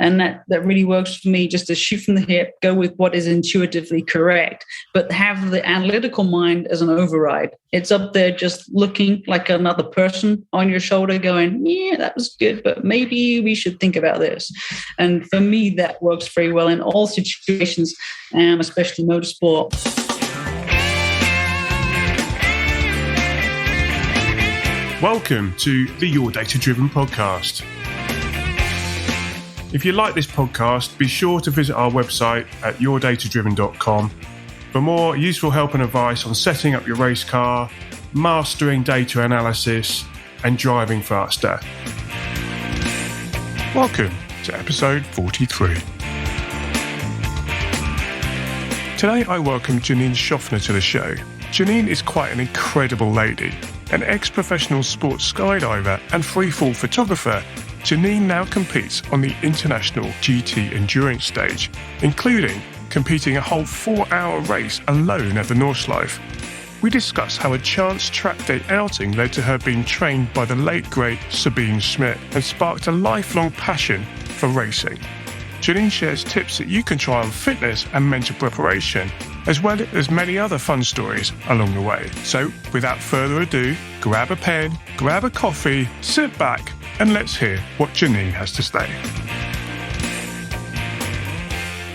And that really works for me, just to shoot from the hip, go with what is intuitively correct, but have the analytical mind as an override. It's up there just looking like another person on your shoulder going, yeah, that was good, but maybe we should think about this. And for me, that works very well in all situations, especially motorsport. Welcome to the Your Data Driven podcast. If you like this podcast, be sure to visit our website at yourdatadriven.com for more useful help and advice on setting up your race car, mastering data analysis, and driving faster. Welcome to episode 43. Today I welcome Janine Shoffner to the show. Janine is quite an incredible lady. An ex-professional sports skydiver and freefall photographer, Janine now competes on the international GT endurance stage, including competing a whole 4-hour race alone at the Nordscheife. We discuss how a chance track day outing led to her being trained by the late great Sabine Schmitz and sparked a lifelong passion for racing. Janine shares tips that you can try on fitness and mental preparation, as well as many other fun stories along the way. So, without further ado, grab a pen, grab a coffee, sit back, and let's hear what Janine has to say.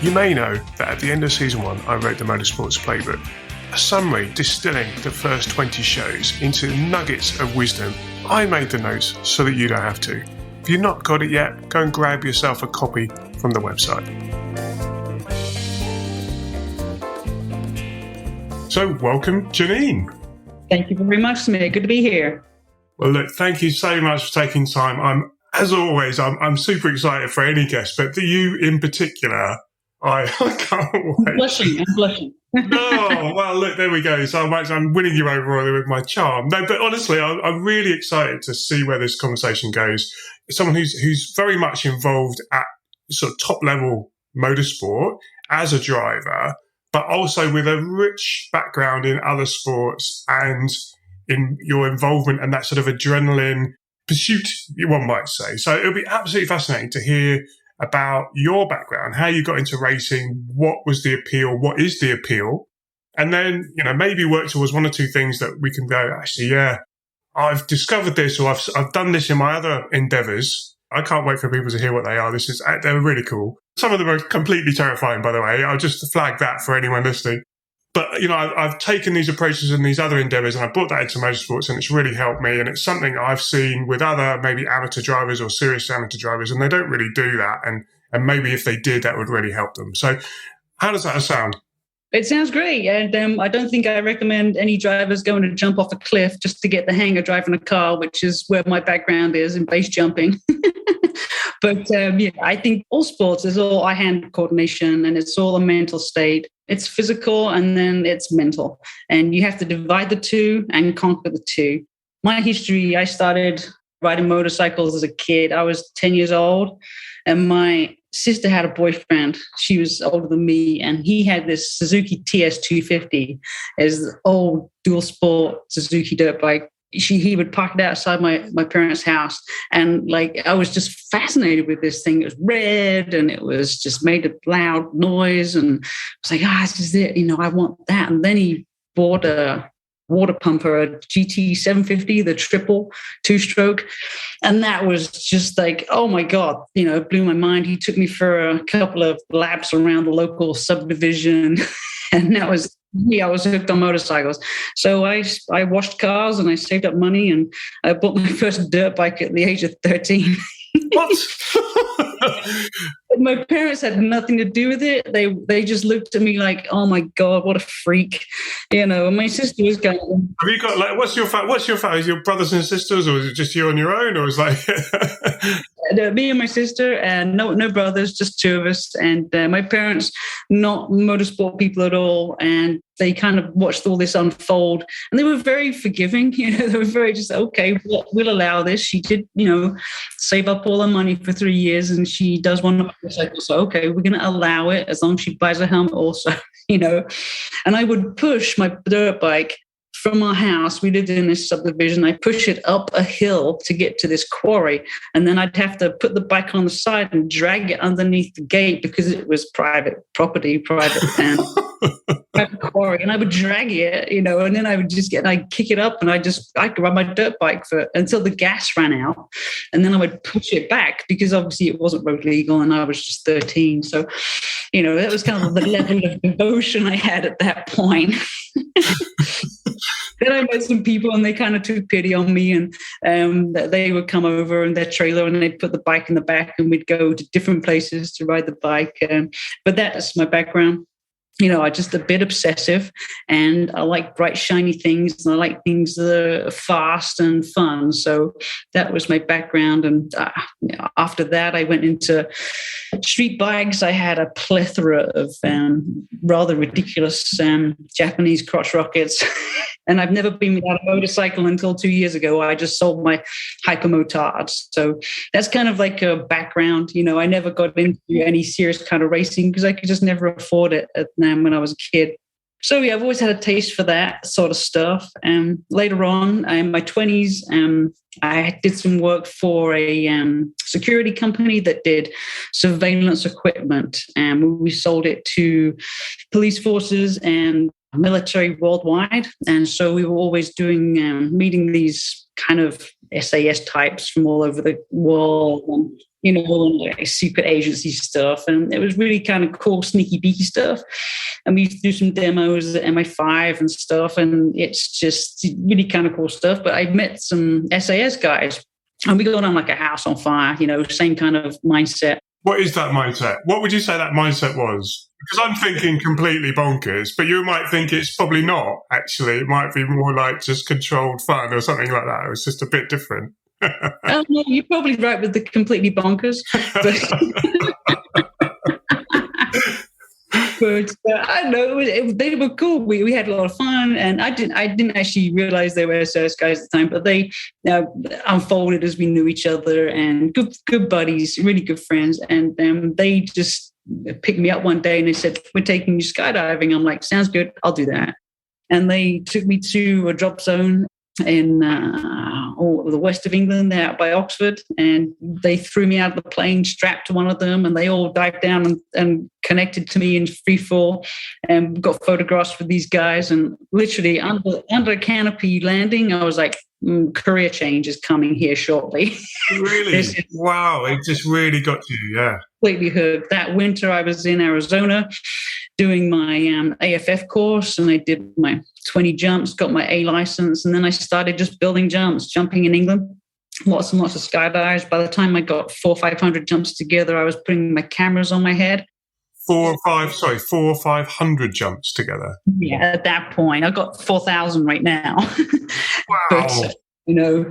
You may know that at the end of season 1, I wrote the Motorsports playbook, a summary distilling the first 20 shows into nuggets of wisdom. I made the notes so that you don't have to. If you've not got it yet, go and grab yourself a copy from the website. So, welcome, Janine. Thank you very much, Smith. Good to be here. Well, look, thank you so much for taking time. As always, I'm super excited for any guest, but you in particular, I can't wait. I'm blushing. Oh, well, look, there we go. So I'm winning you over with my charm. No, but honestly, I'm really excited to see where this conversation goes. Someone who's very much involved at sort of top level motorsport as a driver, but also with a rich background in other sports and in your involvement and that sort of adrenaline pursuit, one might say. So it'll be absolutely fascinating to hear about your background, how you got into racing, what was the appeal, what is the appeal, and then, maybe work towards one or two things that we can go, actually, yeah, I've discovered this, or I've done this in my other endeavors. I can't wait for people to hear what they are. They're really cool. Some of them are completely terrifying, by the way. I'll just flag that for anyone listening. But, I've taken these approaches in these other endeavors and I brought that into motorsports, and it's really helped me. And it's something I've seen with other maybe amateur drivers or serious amateur drivers, and they don't really do that. And maybe if they did, that would really help them. So how does that sound? It sounds great. And I don't think I recommend any drivers going to jump off a cliff just to get the hang of driving a car, which is where my background is in base jumping. But I think all sports is all eye-hand coordination, and it's all a mental state. It's physical and then it's mental. And you have to divide the two and conquer the two. My history, I started riding motorcycles as a kid. I was 10 years old, and my sister had a boyfriend. She was older than me, and he had this Suzuki TS250 as the old dual sport Suzuki dirt bike. He would park it outside my parents' house, and I was just fascinated with this thing. It was red and it was just made a loud noise, and I was like, this is it, I want that. And then he bought a water pumper, a GT 750, the triple 2-stroke, and that was just like, oh my God, it blew my mind. He took me for a couple of laps around the local subdivision, and that was me. I was hooked on motorcycles. So I washed cars and I saved up money, and I bought my first dirt bike at the age of 13. What? My parents had nothing to do with it. They just looked at me like, oh my God, what a freak. And my sister was going, have you got what's your family? Is your brothers and sisters, or is it just you on your own? Or was me and my sister, and no brothers, just two of us. And my parents, not motorsport people at all. And they kind of watched all this unfold, and they were very forgiving. They were very just, okay, we'll allow this. She did, save up all her money for 3 years, and she does want a motorcycle. So, okay, we're going to allow it as long as she buys a helmet also, And I would push my dirt bike from our house, we lived in this subdivision. I push it up a hill to get to this quarry. And then I'd have to put the bike on the side and drag it underneath the gate because it was private property, private quarry. And I would drag it, you know, and then I would I'd kick it up and I could ride my dirt bike until the gas ran out. And then I would push it back because obviously it wasn't road legal and I was just 13. So, you know, that was kind of the level of devotion I had at that point. Then I met some people and they kind of took pity on me, and they would come over in their trailer and they'd put the bike in the back and we'd go to different places to ride the bike. But that's my background. You know, I'm just a bit obsessive and I like bright, shiny things and I like things that are fast and fun. So that was my background. And after that, I went into street bikes. I had a plethora of rather ridiculous Japanese crotch rockets. And I've never been without a motorcycle until 2 years ago. I just sold my hypermotards. So that's kind of like a background. You know, I never got into any serious kind of racing because I could just never afford it when I was a kid. So yeah, I've always had a taste for that sort of stuff. Later on, in my 20s, I did some work for a security company that did surveillance equipment. And we sold it to police forces and military worldwide. And so we were always doing, meeting these kind of SAS types from all over the world, and, you know, like secret agency stuff. And it was really kind of cool, sneaky beaky stuff. And we used to do some demos at MI5 and stuff. And it's just really kind of cool stuff. But I met some SAS guys and we got on like a house on fire, you know, same kind of mindset. What is that mindset? What would you say that mindset was? Because I'm thinking completely bonkers, but you might think it's probably not, actually. It might be more like just controlled fun or something like that. It was just a bit different. No, you're probably right with the completely bonkers. But I don't know, they were cool. We had a lot of fun, and I didn't actually realize they were SAS guys at the time, but they unfolded as we knew each other, and good buddies, really good friends. And they just picked me up one day and they said, "We're taking you skydiving." I'm like, "Sounds good, I'll do that." And they took me to a drop zone in the west of England, there out by Oxford, and they threw me out of the plane, strapped to one of them, and they all dived down and connected to me in free fall, and got photographs with these guys. And literally under a canopy landing, I was like, career change is coming here shortly. Really? Wow, it just really got to you, yeah. Completely hooked. That winter I was in Arizona doing my AFF course, and I did my 20 jumps, got my A license, and then I started just building jumping in England. Lots and lots of skydives. By the time I got 400 or 500 jumps together, I was putting my cameras on my head. 400 or 500 jumps together? Yeah, at that point. I've got 4,000 right now. Wow.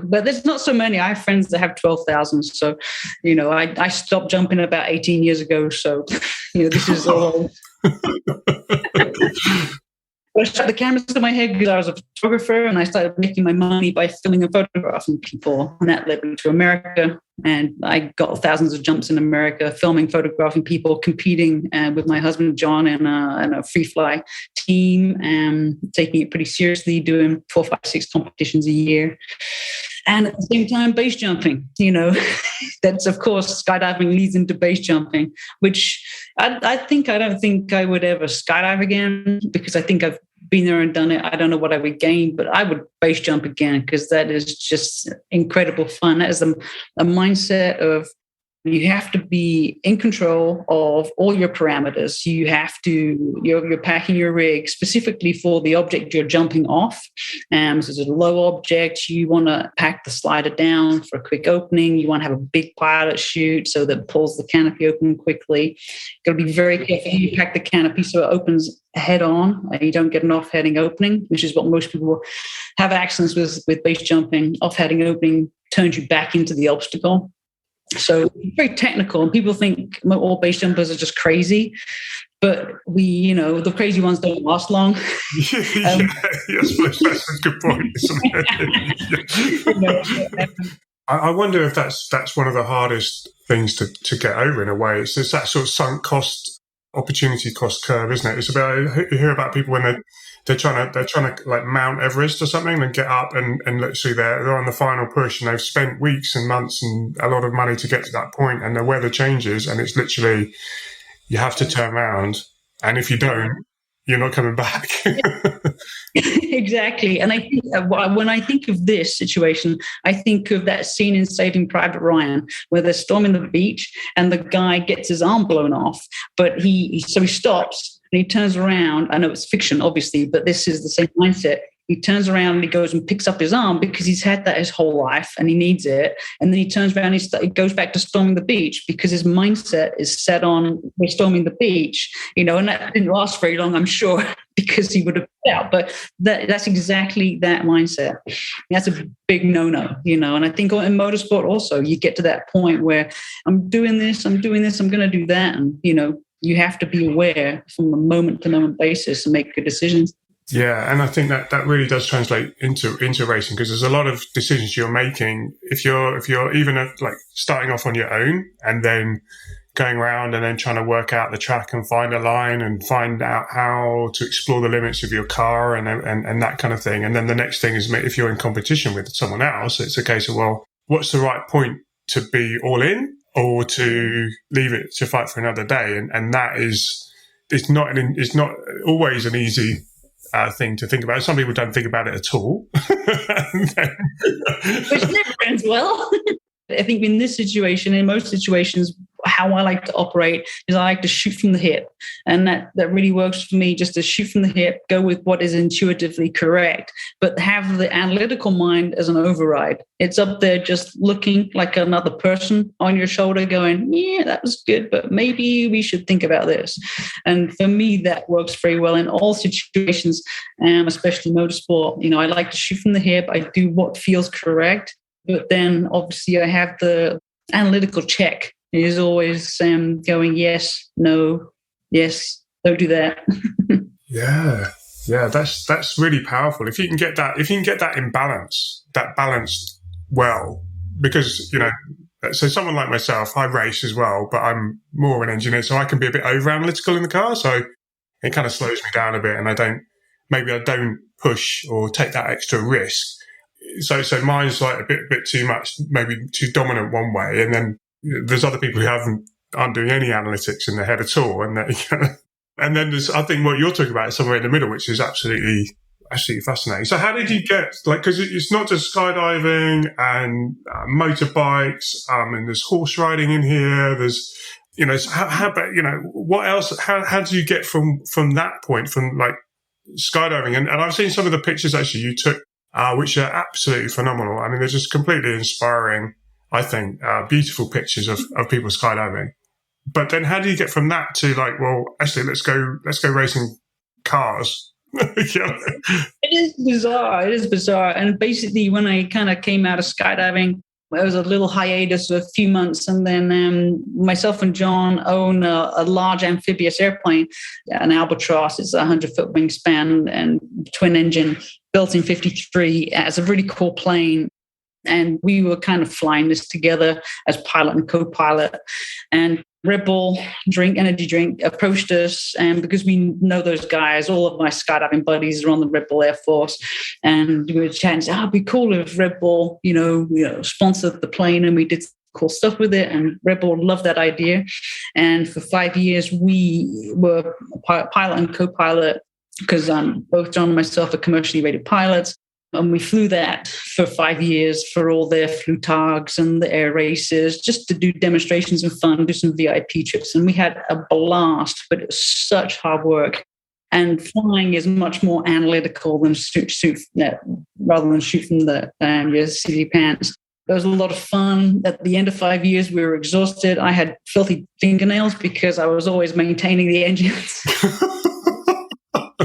But there's not so many. I have friends that have 12,000. So, I stopped jumping about 18 years ago. So, this is all. I shot the cameras to my head because I was a photographer, and I started making my money by filming and photographing people. And that led me to America. And I got thousands of jumps in America, filming, photographing people, competing with my husband, John, in a free fly team, taking it pretty seriously, doing 4, 5, 6 competitions a year. And at the same time, base jumping, that's, of course, skydiving leads into base jumping, which I don't think I would ever skydive again, because I think I've been there and done it. I don't know what I would gain, but I would base jump again, because that is just incredible fun. That is a mindset of, you have to be in control of all your parameters. You're packing your rig specifically for the object you're jumping off. So it's a low object. You want to pack the slider down for a quick opening. You want to have a big pilot chute so that pulls the canopy open quickly. Got to be very careful. You pack the canopy so it opens head on. You don't get an off-heading opening, which is what most people have accidents with base jumping. Off-heading opening turns you back into the obstacle. So very technical, and people think all base jumpers are just crazy, but the crazy ones don't last long. Yes, that's a good point, isn't it? I wonder if that's one of the hardest things to get over, in a way. It's that sort of sunk cost opportunity cost curve, isn't it? It's about, you hear about people when they're trying to like Mount Everest or something and get up and literally they're on the final push and they've spent weeks and months and a lot of money to get to that point, and the weather changes and it's literally you have to turn around, and if you don't, you're not coming back. Exactly. And I think when I think of this situation, I think of that scene in Saving Private Ryan where they're storming the beach and the guy gets his arm blown off, but he stops and he turns around. I know it's fiction, obviously, but this is the same mindset. He turns around and he goes and picks up his arm because he's had that his whole life and he needs it. And then he turns around and he goes back to storming the beach because his mindset is set on storming the beach, and that didn't last very long, I'm sure, because he would have put out. But that's exactly that mindset. That's a big no-no, and I think in motorsport also, you get to that point where I'm doing this, I'm going to do that. And, you have to be aware from a moment-to-moment basis and make good decisions. Yeah, and I think that really does translate into racing, because there's a lot of decisions you're making if you're even like starting off on your own and then going around and then trying to work out the track and find a line and find out how to explore the limits of your car and that kind of thing. And then the next thing is, if you're in competition with someone else, it's a case of, well, what's the right point to be all in or to leave it to fight for another day? And that it's not always an easy thing to think about. Some people don't think about it at all. Which never ends well. I think in this situation, in most situations, how I like to operate is I like to shoot from the hip. And that really works for me, just to shoot from the hip, go with what is intuitively correct, but have the analytical mind as an override. It's up there just looking like another person on your shoulder going, yeah, that was good, but maybe we should think about this. And for me, that works very well in all situations, especially motorsport. I like to shoot from the hip. I do what feels correct. But then obviously I have the analytical check. It is always going, yes, no, yes, don't do that. Yeah, that's really powerful. If you can get that in balance, that balanced well, because, so someone like myself, I race as well, but I'm more of an engineer, so I can be a bit over analytical in the car. So it kind of slows me down a bit, and I don't push or take that extra risk. So mine's like a bit too much, maybe too dominant one way, and then there's other people who aren't doing any analytics in their head at all, and and then there's, I think what you're talking about is somewhere in the middle, which is absolutely fascinating. So how did you get, because it's not just skydiving and motorbikes, and there's horse riding in here. There's, so how about, what else? How do you get from that point, from like skydiving? And I've seen some of the pictures actually you took, which are absolutely phenomenal. I mean, they're just completely inspiring, I think, beautiful pictures of people skydiving. But then how do you get from that to like, well, actually, let's go racing cars? It is bizarre. And basically, when I kind of came out of skydiving, there was a little hiatus of a few months, and then myself and John own a large amphibious airplane, an Albatross. It's a 100-foot wingspan and twin engine, built in '53 as a really cool plane. And we were kind of flying this together as pilot and co-pilot. And Red Bull energy drink approached us, and because we know those guys, all of my skydiving buddies are on the Red Bull Air Force, and we were chatting, it'd be cool if Red Bull, sponsored the plane, and we did cool stuff with it, and Red Bull loved that idea. And for 5 years, we were pilot and co-pilot, because both John and myself are commercially rated pilots. And we flew that for 5 years for all their Flutags and the air races, just to do demonstrations and fun, do some VIP trips. And we had a blast, but it was such hard work. And flying is much more analytical than rather than shoot from the your seat of pants. It was a lot of fun. At the end of 5 years, we were exhausted. I had filthy fingernails because I was always maintaining the engines.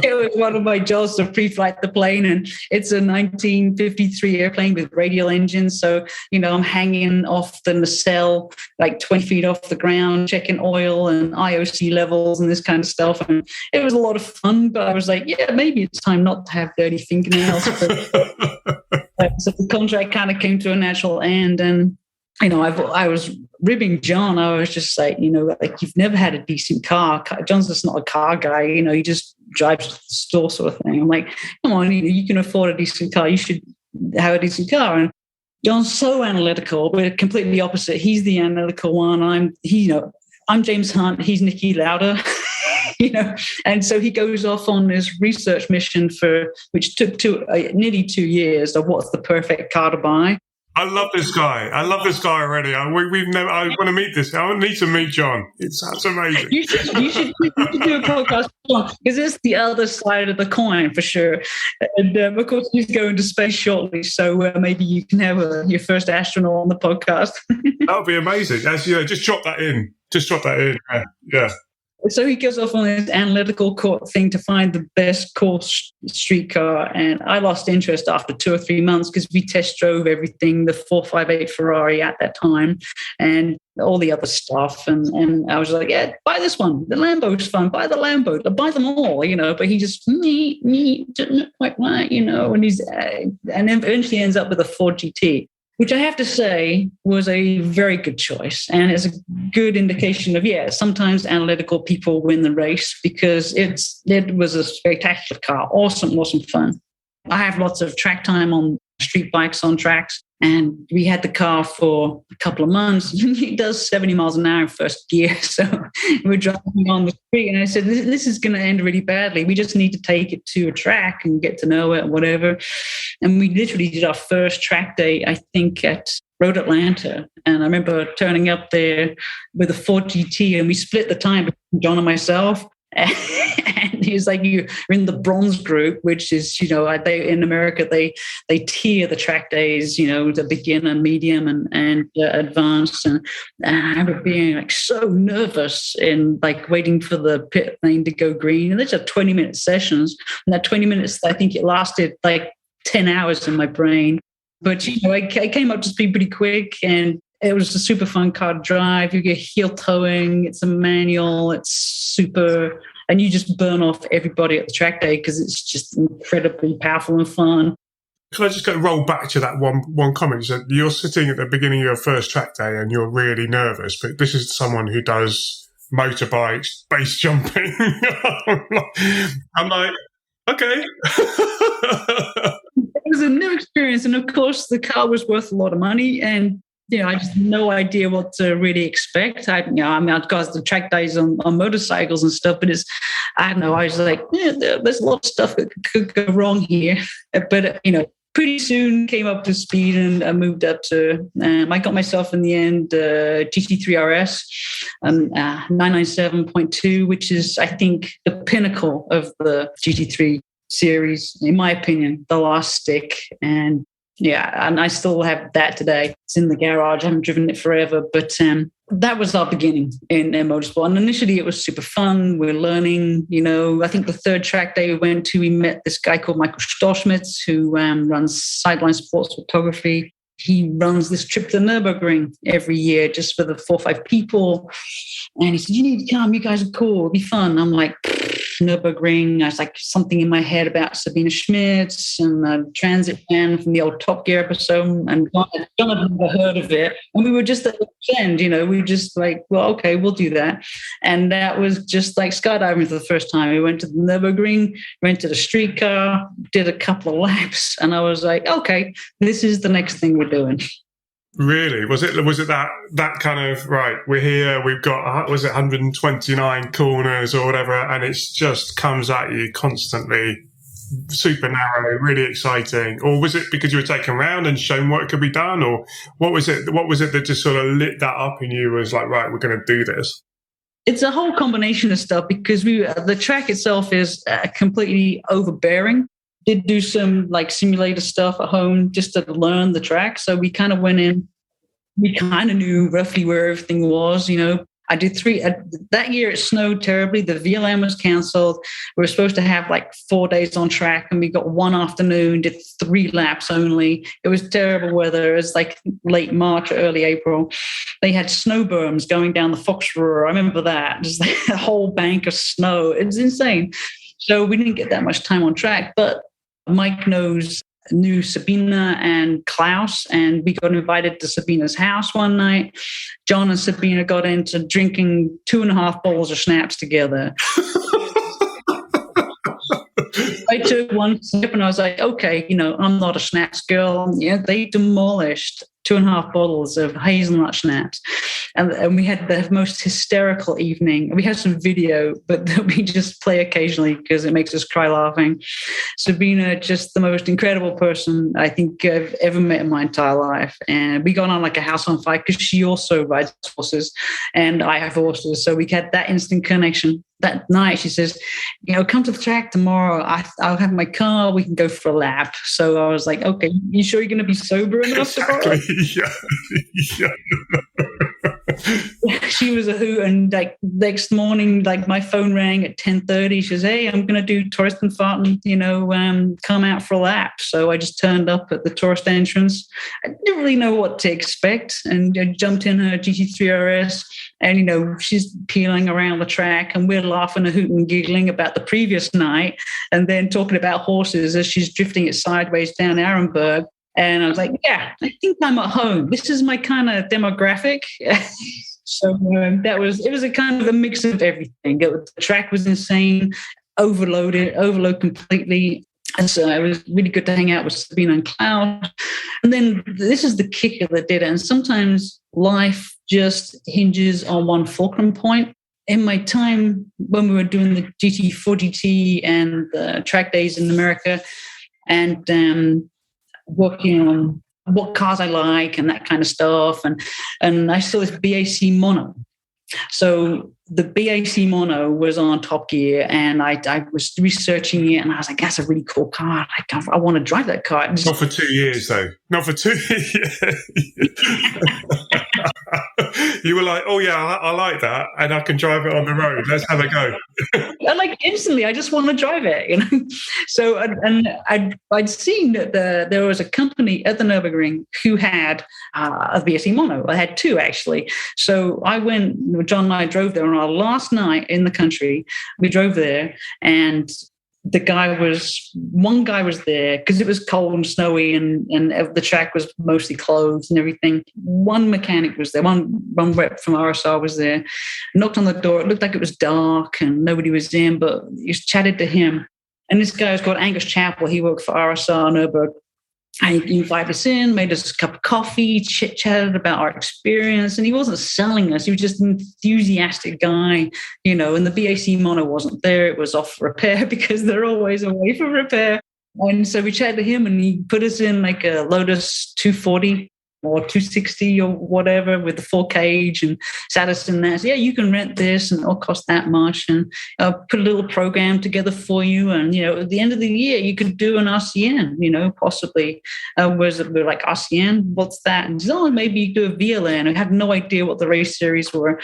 It was one of my jobs to pre-flight the plane, and it's a 1953 airplane with radial engines. So, I'm hanging off the nacelle like 20 feet off the ground, checking oil and IOC levels and this kind of stuff. And it was a lot of fun, but I was like, yeah, maybe it's time not to have dirty fingernails. So the contract kind of came to a natural end. And I was ribbing John. I was just like, like, you've never had a decent car. John's just not a car guy. He just drives to the store sort of thing. I'm like, come on, you can afford a decent car. You should have a decent car. And John's so analytical. We're completely opposite. He's the analytical one. I'm James Hunt. He's Nicky Lauda. And so he goes off on this research mission which took nearly 2 years of what's the perfect car to buy. I love this guy. Already. We've never. I want to meet this. I need to meet John. It sounds amazing. You should do a podcast because it's the other side of the coin for sure. And of course, he's going to space shortly, so maybe you can have your first astronaut on the podcast. That would be amazing. Just drop that in. Yeah. So he goes off on this analytical thing to find the best course street car. And I lost interest after 2 or 3 months because we test drove everything, the 458 Ferrari at that time and all the other stuff. And I was like, yeah, buy this one. The Lambo's fun. Buy the Lambo. Buy them all, But he just, didn't quite right, and and then eventually ends up with a Ford GT, which I have to say was a very good choice. And it's a good indication of, sometimes analytical people win the race because it was a spectacular car. Awesome fun. I have lots of track time on street bikes on tracks. And we had the car for a couple of months. It does 70 miles an hour in first gear. So we're driving on the street. And I said, this is going to end really badly. We just need to take it to a track and get to know it and whatever. And we literally did our first track day, I think, at Road Atlanta. And I remember turning up there with a Ford GT and we split the time between John and myself. And he's like, you're in the bronze group, which is, they in America, they tier the track days, the beginner, medium, and advanced. And I remember being like so nervous and like waiting for the pit lane to go green. And these are 20-minute sessions. And that 20 minutes, I think it lasted like 10 hours in my brain. But, I came up to speed pretty quick and it was a super fun car to drive. You get heel towing. It's a manual. It's super. And you just burn off everybody at the track day because it's just incredibly powerful and fun. Can I just roll back to that one comment? You said you're sitting at the beginning of your first track day and you're really nervous, but this is someone who does motorbikes, base jumping. I'm like, okay. It was a new experience. And of course, the car was worth a lot of money. And I just had no idea what to really expect. I've got the track days on motorcycles and stuff, but I don't know. I was like, there's a lot of stuff that could go wrong here. But, pretty soon came up to speed and I moved up to, I got myself in the end, GT3 RS, 997.2, which is, I think, the pinnacle of the GT3 series, in my opinion, the last stick. And and I still have that today. It's in the garage. I haven't driven it forever, but that was our beginning in motorsport. And initially it was super fun. We're learning, I think the third track day we went to, we met this guy called Michael Schmitz who runs Sideline Sports Photography. He runs this trip to the Nürburgring every year just for the 4 or 5 people. And he said, you need to come. You guys are cool. It'll be fun. I'm like, Nürburgring. I was like something in my head about Sabine Schmitz and the transit van from the old Top Gear episode. And John had never heard of it. And we were just at the end, we were just like, well, okay, we'll do that. And that was just like skydiving for the first time. We went to the Nürburgring, rented a streetcar, did a couple of laps. And I was like, okay, this is the next thing we're doing. Really? Was it that kind of, right, we're here, we've got, 129 corners or whatever, and it just comes at you constantly, super narrow, really exciting? Or was it because you were taken around and shown what could be done? Or what was it that just sort of lit that up in you was like, right, we're going to do this? It's a whole combination of stuff because the track itself is completely overbearing. Did do some like simulator stuff at home just to learn the track. So we kind of went in, we kind of knew roughly where everything was, I did 3, that year it snowed terribly. The VLM was canceled. We were supposed to have like 4 days on track and we got one afternoon, did 3 laps only. It was terrible weather. It was like late March, early April. They had snow berms going down the Fox River. I remember that, just like a whole bank of snow. It was insane. So we didn't get that much time on track, but Mike knows knew Sabina and Klaus, and we got invited to Sabina's house one night. John and Sabina got into drinking 2.5 bottles of schnapps together. I took one sip and I was like, okay, I'm not a schnapps girl. Yeah, they demolished 2.5 bottles of hazelnut schnapps. And we had the most hysterical evening. We had some video, but we just play occasionally because it makes us cry laughing. Sabina, just the most incredible person I think I've ever met in my entire life. And we got on like a house on fire because she also rides horses and I have horses. So we had that instant connection. That night, she says, come to the track tomorrow. I'll have my car. We can go for a lap. So I was like, okay, you sure you're going to be sober enough tomorrow? Yeah. She was a hoot, and like next morning, like my phone rang at 10:30. She says, "Hey, I'm going to do tourist and farting, come out for a lap." So I just turned up at the tourist entrance. I didn't really know what to expect, and I jumped in her GT3 RS, and she's peeling around the track, and we're laughing and hooting and giggling about the previous night, and then talking about horses as she's drifting it sideways down Arenberg. And I was like, yeah, I think I'm at home. This is my kind of demographic. So it was a kind of a mix of everything. The track was insane, overload completely. And so it was really good to hang out with Sabine and Klaus. And then this is the kicker that did it. And sometimes life just hinges on one fulcrum point. In my time when we were doing the GT4GT and the track days in America and working on what cars I like and that kind of stuff. And I saw this BAC mono. So the BAC mono was on Top Gear, and I was researching it, and I was like, that's a really cool car. I want to drive that car. Not for 2 years, though. Not for 2 years. You were like, oh, yeah, I like that, and I can drive it on the road. Let's have a go. And like instantly, I just want to drive it, So, and I'd seen that there was a company at the Nürburgring who had a BAC mono. I had 2, actually. So I went, John and I drove there on our last night in the country. We drove there, and one guy was there because it was cold and snowy and the track was mostly closed and everything. One mechanic was there, one rep from RSR was there, knocked on the door. It looked like it was dark and nobody was in, but you chatted to him. And this guy was called Angus Chappell. He worked for RSR Nürburgring. And he invited us in, made us a cup of coffee, chit-chatted about our experience. And he wasn't selling us. He was just an enthusiastic guy, and the BAC mono wasn't there. It was off for repair because they're always away for repair. And so we chatted to him, and he put us in like a Lotus 240 or 260 or whatever with the full cage and sat us in there. So, yeah, you can rent this and it'll cost that much. And put a little program together for you. And, at the end of the year, you could do an RCN, possibly. We're like, RCN? What's that? And maybe you do a VLN. I had no idea what the race series were.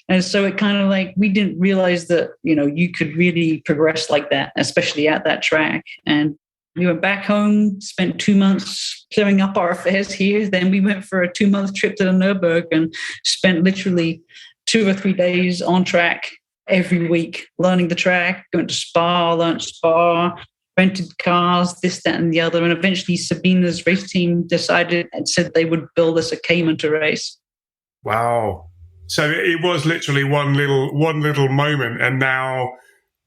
And so it kind of like, we didn't realize that, you could really progress like that, especially at that track. And we went back home, spent 2 months clearing up our affairs here. Then we went for a 2-month trip to the Nürburgring and spent literally 2 or 3 days on track every week, learning the track, going to Spa, learned Spa, rented cars, this, that, and the other. And eventually Sabina's race team decided and said they would build us a Cayman to race. Wow. So it was literally one little moment, and now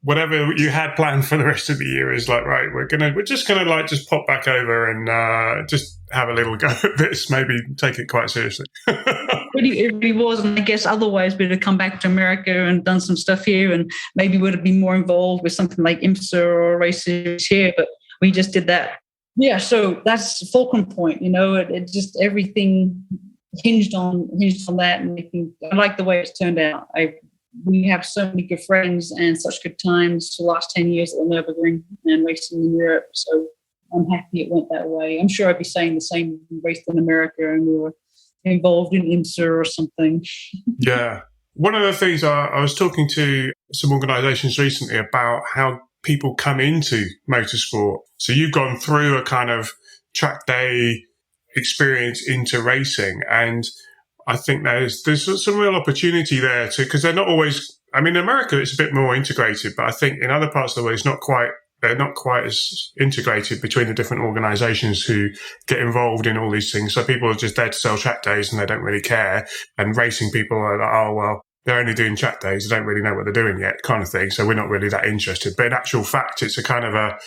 whatever you had planned for the rest of the year is like, right, we're just gonna like just pop back over and just have a little go at this, maybe take it quite seriously. It really was, and I guess otherwise we'd have come back to America and done some stuff here, and maybe would have been more involved with something like IMSA or races here, but we just did that. Yeah, so that's the fulcrum point, it just everything hinged on that, and I like the way it's turned out. We have so many good friends and such good times the last 10 years at the Nürburgring and racing in Europe. So I'm happy it went that way. I'm sure I'd be saying the same if we raced in America and we were involved in IMSA or something. Yeah. One of the things I was talking to some organisations recently about how people come into motorsport. So you've gone through a kind of track day experience into racing, and I think there's some real opportunity there because they're not always, in America it's a bit more integrated, but I think in other parts of the world it's not quite they're not quite as integrated between the different organisations who get involved in all these things. So people are just there to sell track days and they don't really care. And racing people are like, oh, well, they're only doing track days. They don't really know what they're doing yet, kind of thing. So we're not really that interested. But in actual fact, it's a kind of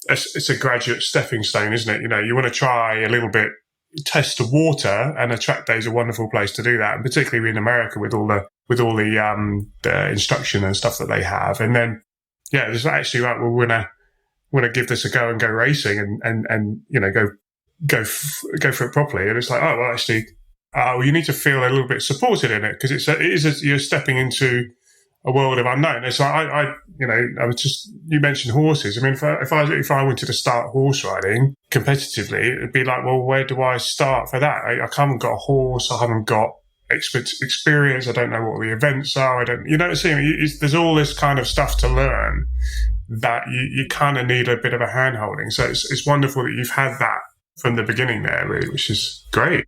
it's a graduate stepping stone, isn't it? You know, you want to try a little bit, test the water, and a track day is a wonderful place to do that. And particularly in America with all the instruction and stuff that they have. And then, yeah, there's actually like, well, we're want to give this a go and go racing and you know, go for it properly. And it's like, oh, well, actually, you need to feel a little bit supported in it, because you're stepping into a world of unknown. It's like, you mentioned horses. I mean, if I wanted to start horse riding competitively, it'd be like, well, where do I start for that? I haven't got a horse. I haven't got experience. I don't know what the events are. You know what I'm saying? There's all this kind of stuff to learn that you kind of need a bit of a hand holding. So it's wonderful that you've had that from the beginning there, really, which is great.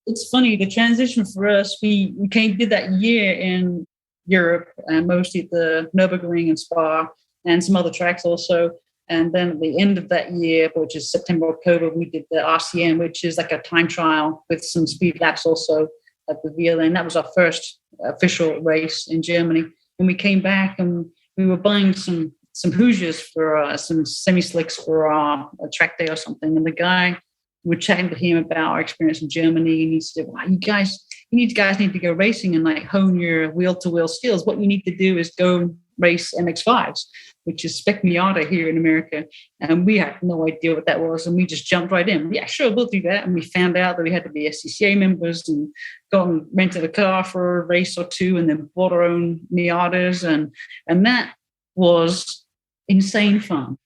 It's funny, the transition for us, we did that year in Europe, and mostly at the Nürburgring and Spa and some other tracks also. And then at the end of that year, which is September, October, we did the RCM, which is like a time trial with some speed laps also at the VLN. That was our first official race in Germany. And we came back and we were buying some Hoosiers for some semi-slicks for a track day or something. And the guy, we were chatting with him about our experience in Germany, and he said, wow, you guys need to go racing and like hone your wheel-to-wheel skills. What you need to do is go race MX-5s, which is spec Miata here in America. And we had no idea what that was. And we just jumped right in. Yeah, sure, we'll do that. And we found out that we had to be SCCA members and got and rented a car for a race or two, and then bought our own Miatas. And that was insane fun.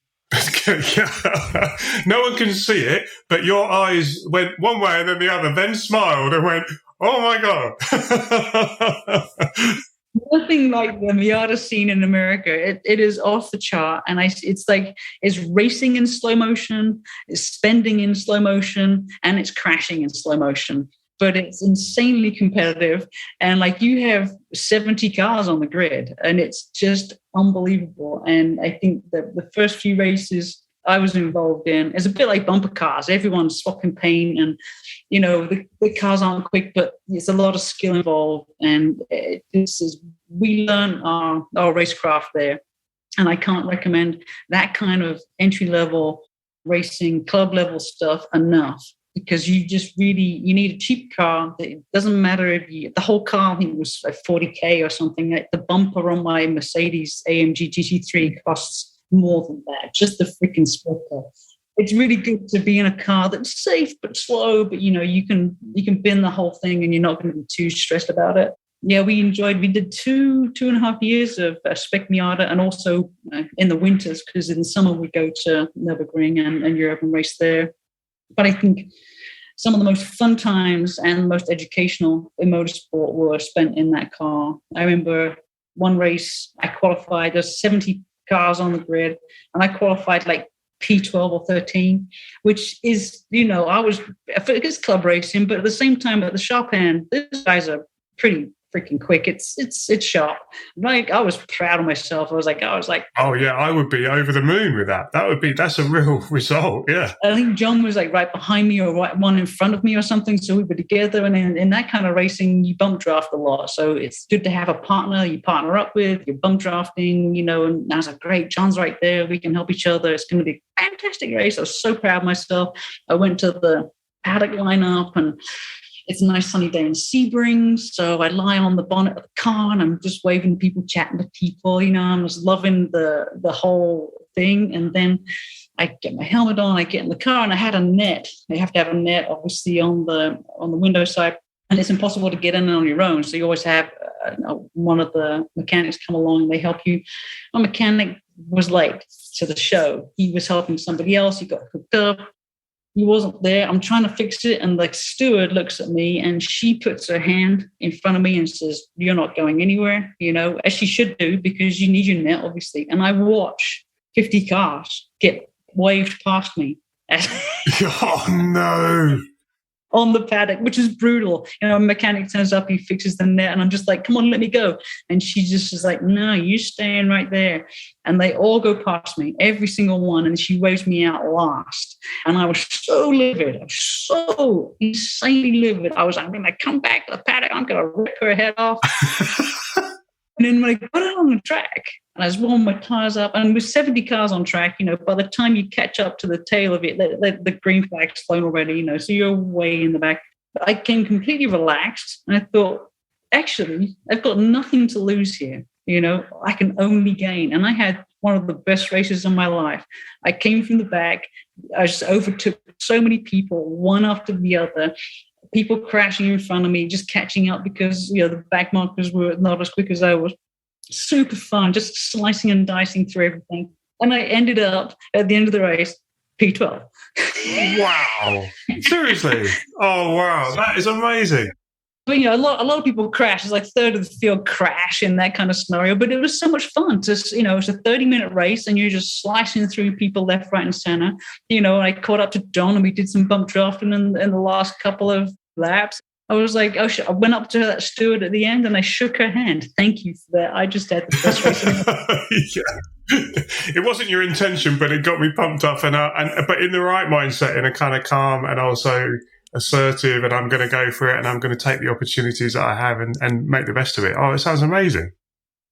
No one can see it, but your eyes went one way and then the other, then smiled and went, oh my God. Nothing like the Miata scene in America. It is off the chart. And it's racing in slow motion, it's spending in slow motion, and it's crashing in slow motion. But it's insanely competitive. And like, you have 70 cars on the grid, and it's just unbelievable. And I think that the first few races I was involved in, it's a bit like bumper cars. Everyone's swapping paint, and, you know, the cars aren't quick, but there's a lot of skill involved. And we learn our racecraft there. And I can't recommend that kind of entry-level racing, club-level stuff enough. Because you need a cheap car. It doesn't matter if the whole car, I think it was like $40K or something. Like the bumper on my Mercedes AMG GT3 costs more than that. Just the freaking splitter. It's really good to be in a car that's safe but slow. But you know, you can bin the whole thing, and you're not going to be too stressed about it. Yeah, we did 2.5 years of spec Miata, and also in the winters, because in the summer we go to Nürburgring and Europe and race there. But I think some of the most fun times and most educational in motorsport were spent in that car. I remember one race I qualified, there's 70 cars on the grid, and I qualified like P12 or 13, which is, you know, it's club racing, but at the same time, at the sharp end, these guys are pretty freaking quick. It's sharp. Like, I was proud of myself. I was like, oh yeah, I would be over the moon with that. That's a real result. Yeah. I think John was like right behind me or right one in front of me or something. So we were together, and in that kind of racing, you bump draft a lot. So it's good to have a partner you partner up with. You're bump drafting, you know, and I was like, great, John's right there. We can help each other. It's going to be a fantastic race. I was so proud of myself. I went to the paddock lineup, and it's a nice sunny day in Sebring, so I lie on the bonnet of the car and I'm just waving to people, chatting to people, you know, I was loving the whole thing. And then I get my helmet on, I get in the car, and I had a net. They have to have a net, obviously, on the window side, and it's impossible to get in on your own. So you always have one of the mechanics come along and they help you. My mechanic was late to the show. He was helping somebody else. He got hooked up. He wasn't there. I'm trying to fix it. And the steward looks at me, and she puts her hand in front of me and says, you're not going anywhere, you know, as she should do, because you need your net, obviously. And I watch 50 cars get waved past me. Oh, no. on the paddock, which is brutal. A mechanic turns up, he fixes the net, and I'm just like, come on, let me go. And she just is like, no, you're staying right there. And they all go past me, every single one. And she waves me out last. And I was so livid. I was so insanely livid. I'm going to come back to the paddock. I'm going to rip her head off. And then when I got it on the track, and I was warming my tires up, and with 70 cars on track, by the time you catch up to the tail of it, the green flag's flown already, so you're way in the back. But I came completely relaxed, and I thought, actually, I've got nothing to lose here. I can only gain. And I had one of the best races of my life. I came from the back. I just overtook so many people, one after the other. People crashing in front of me, just catching up because, the back markers were not as quick as I was. Super fun, just slicing and dicing through everything. And I ended up, at the end of the race, P12. Wow. Seriously? Oh, wow. That is amazing. But, a lot of people crash. It's like third of the field crash in that kind of scenario. But it was so much fun. It's a 30-minute race, and you're just slicing through people left, right, and center. I caught up to Don, and we did some bump drafting in the last couple of laps. I was like, I went up to that steward at the end, and I shook her hand. Thank you for that. I just had the best race. Yeah. It wasn't your intention, but it got me pumped up, but in the right mindset, in a kind of calm and also assertive, and I'm going to go for it, and I'm going to take the opportunities that I have and make the best of it. Oh, it sounds amazing.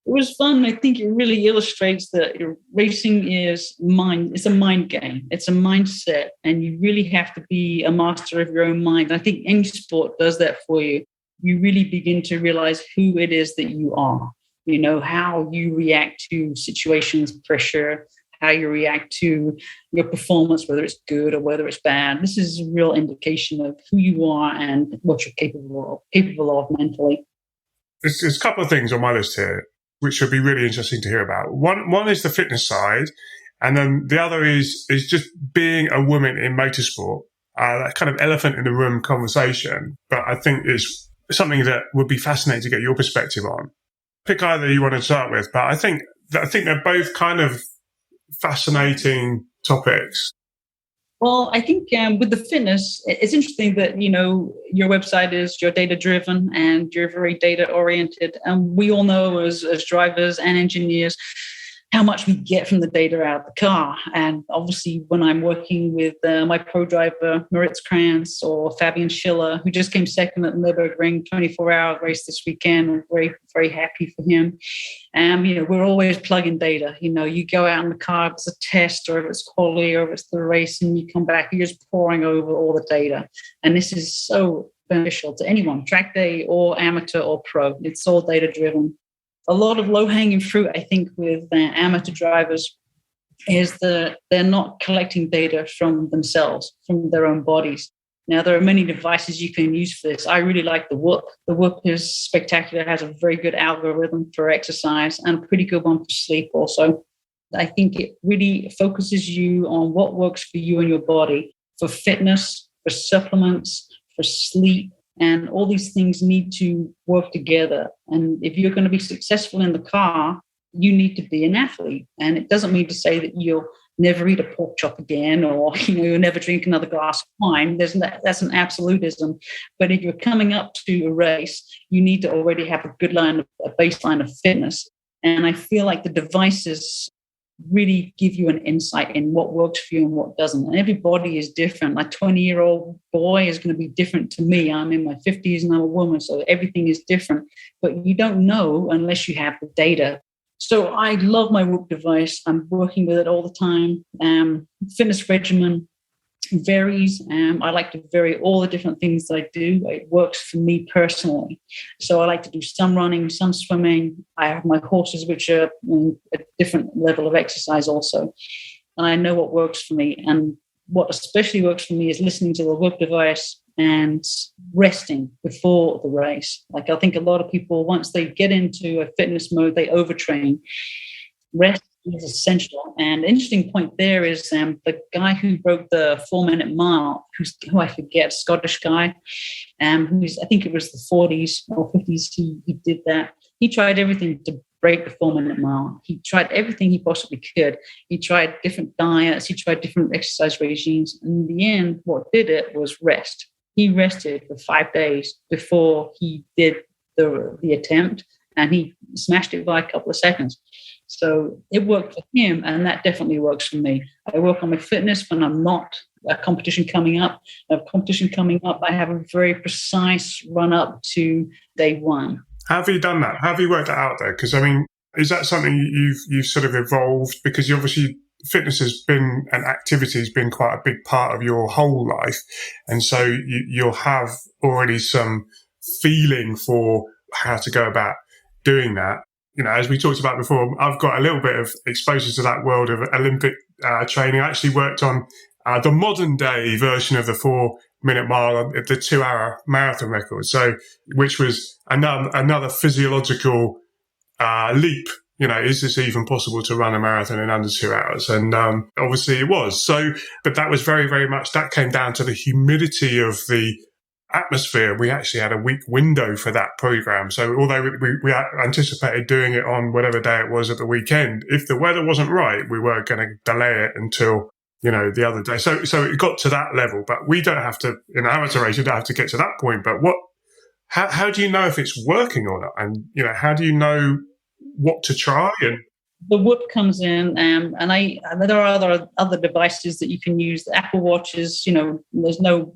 It was fun. I think it really illustrates that racing is mind. It's a mind game. It's a mindset, and you really have to be a master of your own mind. I think any sport does that for you. You really begin to realize who it is that you are. How you react to situations, pressure, how you react to your performance, whether it's good or whether it's bad. This is a real indication of who you are and what you're capable of mentally. There's a couple of things on my list here which would be really interesting to hear about. One is the fitness side, and then the other is just being a woman in motorsport. That kind of elephant in the room conversation, but I think is something that would be fascinating to get your perspective on. Pick either you want to start with, but I think they're both kind of fascinating topics. Well, I think with the fitness, it's interesting that, your website is you're data-driven and you're very data-oriented. And we all know as drivers and engineers how much we get from the data out of the car. And obviously, when I'm working with my pro driver, Moritz Krantz or Fabian Schiller, who just came second at the Nürburgring 24-hour race this weekend, I'm very, very happy for him. We're always plugging data. You go out in the car, if it's a test or if it's quality or if it's the race, and you come back, you're just pouring over all the data. And this is so beneficial to anyone, track day or amateur or pro. It's all data-driven. A lot of low-hanging fruit, I think, with amateur drivers is that they're not collecting data from themselves, from their own bodies. Now, there are many devices you can use for this. I really like the Whoop. The Whoop is spectacular. It has a very good algorithm for exercise and a pretty good one for sleep also. I think it really focuses you on what works for you and your body, for fitness, for supplements, for sleep. And all these things need to work together. And if you're going to be successful in the car, you need to be an athlete. And it doesn't mean to say that you'll never eat a pork chop again, or you'll never drink another glass of wine. That's an absolutism. But if you're coming up to a race, you need to already have a baseline of fitness. And I feel like the devices really give you an insight in what works for you and what doesn't. And every body is different. My 20-year-old boy is going to be different to me. I'm in my 50s and I'm a woman, so everything is different. But you don't know unless you have the data. So I love my Whoop device. I'm working with it all the time. Fitness regimen varies. I like to vary all the different things that I do. It works for me personally. So I like to do some running, some swimming. I have my horses, which are a different level of exercise also. And I know what works for me. And what especially works for me is listening to the Whoop device and resting before the race. Like, I think a lot of people, once they get into a fitness mode, they overtrain. Rest is essential. And the interesting point there is the guy who broke the 4-minute mile, who I forget, Scottish guy, I think it was the 40s or 50s, he did that. He tried everything to break the 4-minute mile. He tried everything he possibly could. He tried different diets. He tried different exercise regimes. And in the end, what did it was rest. he rested for 5 days before he did the attempt, and he smashed it by a couple of seconds. So it worked for him, and that definitely works for me. I work on my fitness when I'm not a competition coming up. I have a very precise run up to day one. How have you done that? How have you worked that out there? Because, I mean, is that something you've sort of evolved? Because you obviously, fitness has been, and activity has been quite a big part of your whole life. And so you'll have already some feeling for how to go about doing that. You know, as we talked about before, I've got a little bit of exposure to that world of Olympic training. I actually worked on the modern day version of the 4-minute mile, the 2-hour marathon record. So, which was another physiological leap. You know, is this even possible to run a marathon in under 2 hours? And obviously it was. So, but that was very, very much, that came down to the humidity of the atmosphere. We actually had a week window for that program. So although we anticipated doing it on whatever day it was at the weekend, if the weather wasn't right, we were going to delay it until, you know, the other day. So it got to that level, but we don't have to, in amateur race, you don't have to get to that point. But how do you know if it's working or not? And, you know, how do you know what to try? And the Whoop comes in, and there are other devices that you can use. The Apple Watches, you know, there's no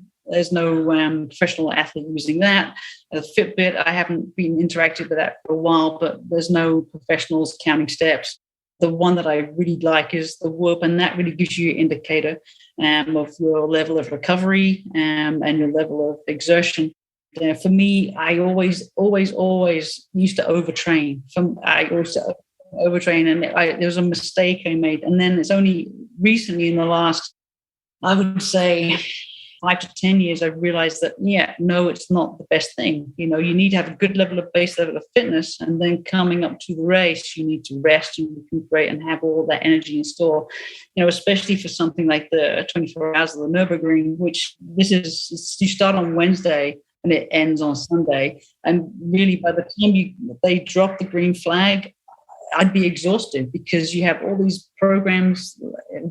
professional athlete using that. The Fitbit, I haven't been interactive with that for a while, but there's no professionals counting steps. The one that I really like is the Whoop, and that really gives you an indicator of your level of recovery and your level of exertion. For me, I always used to overtrain. And there was a mistake I made. And then it's only recently in the last, I would say, 5 to 10 years, I've realized that, it's not the best thing. You know, you need to have a good base level of fitness. And then coming up to the race, you need to rest and recuperate and have all that energy in store, you know, especially for something like the 24 hours of the Nürburgring, which you start on Wednesday and it ends on Sunday. And really, by the time they drop the green flag, I'd be exhausted because you have all these programs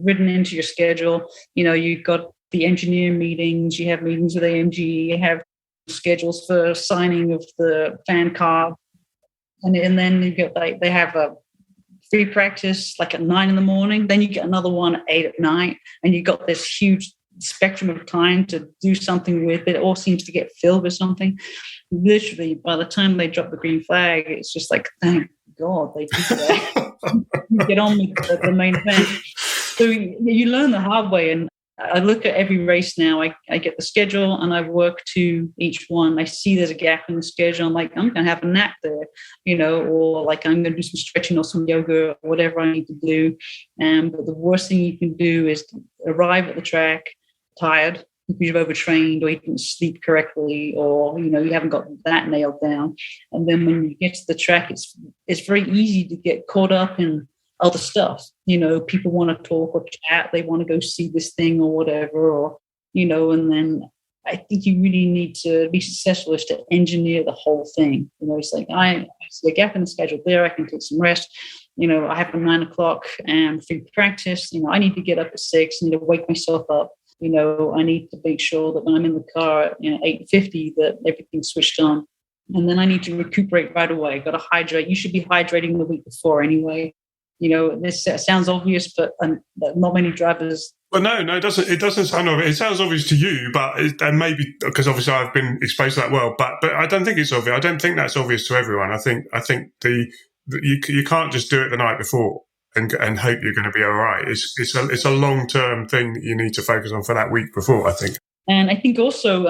written into your schedule. You know, you've got the engineer meetings, you have meetings with AMG, you have schedules for signing of the fan card. And then you get they have a free practice like at 9 a.m. Then you get another one at 8 p.m. And you've got this huge spectrum of time to do something with. It all seems to get filled with something. Literally, by the time they drop the green flag, it's just like, thank God they did that. Get on with the main event. So you learn the hard way. And I look at every race now. I get the schedule and I work to each one. I see there's a gap in the schedule. I'm like, I'm going to have a nap there, you know, or like I'm going to do some stretching or some yoga or whatever I need to do. But the worst thing you can do is arrive at the track tired because you've overtrained or you didn't sleep correctly, or, you know, you haven't got that nailed down. And then when you get to the track, it's very easy to get caught up in other stuff. You know, people want to talk or chat, they want to go see this thing or whatever, or, you know, and then I think you really need to be successful is to engineer the whole thing. You know, it's like I see a gap in the schedule there, I can take some rest. You know, I have a 9 o'clock and free practice. You know, I need to get up at 6, I need to wake myself up. You know, I need to make sure that when I'm in the car at 8:50 that everything's switched on. And then I need to recuperate right away. Got to hydrate. You should be hydrating the week before anyway. You know, this sounds obvious, but not many drivers. Well, no, it doesn't. It doesn't sound obvious. It sounds obvious to you, but and maybe because obviously I've been exposed to that world. But I don't think it's obvious. I don't think that's obvious to everyone. I think you can't just do it the night before and hope you're going to be all right. It's a long-term thing that you need to focus on for that week before, I think. And I think also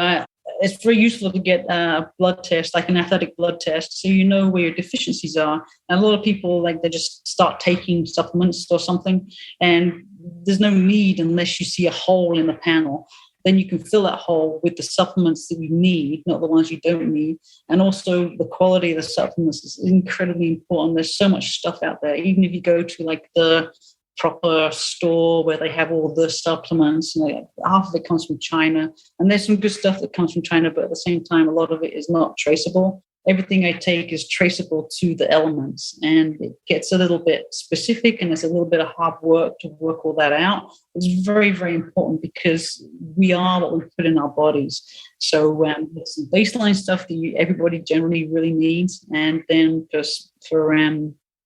it's very useful to get a blood test, like an athletic blood test, so you know where your deficiencies are. And a lot of people, like, they just start taking supplements or something, and there's no need unless you see a hole in the panel. Then you can fill that hole with the supplements that you need, not the ones you don't need. And also the quality of the supplements is incredibly important. There's so much stuff out there. Even if you go to like the proper store where they have all the supplements, you know, half of it comes from China. And there's some good stuff that comes from China, but at the same time, a lot of it is not traceable. everything I take is traceable to the elements, and it gets a little bit specific, and it's a little bit of hard work to work all that out. It's very, very important because we are what we put in our bodies. So there's some baseline stuff that everybody generally really needs, and then just for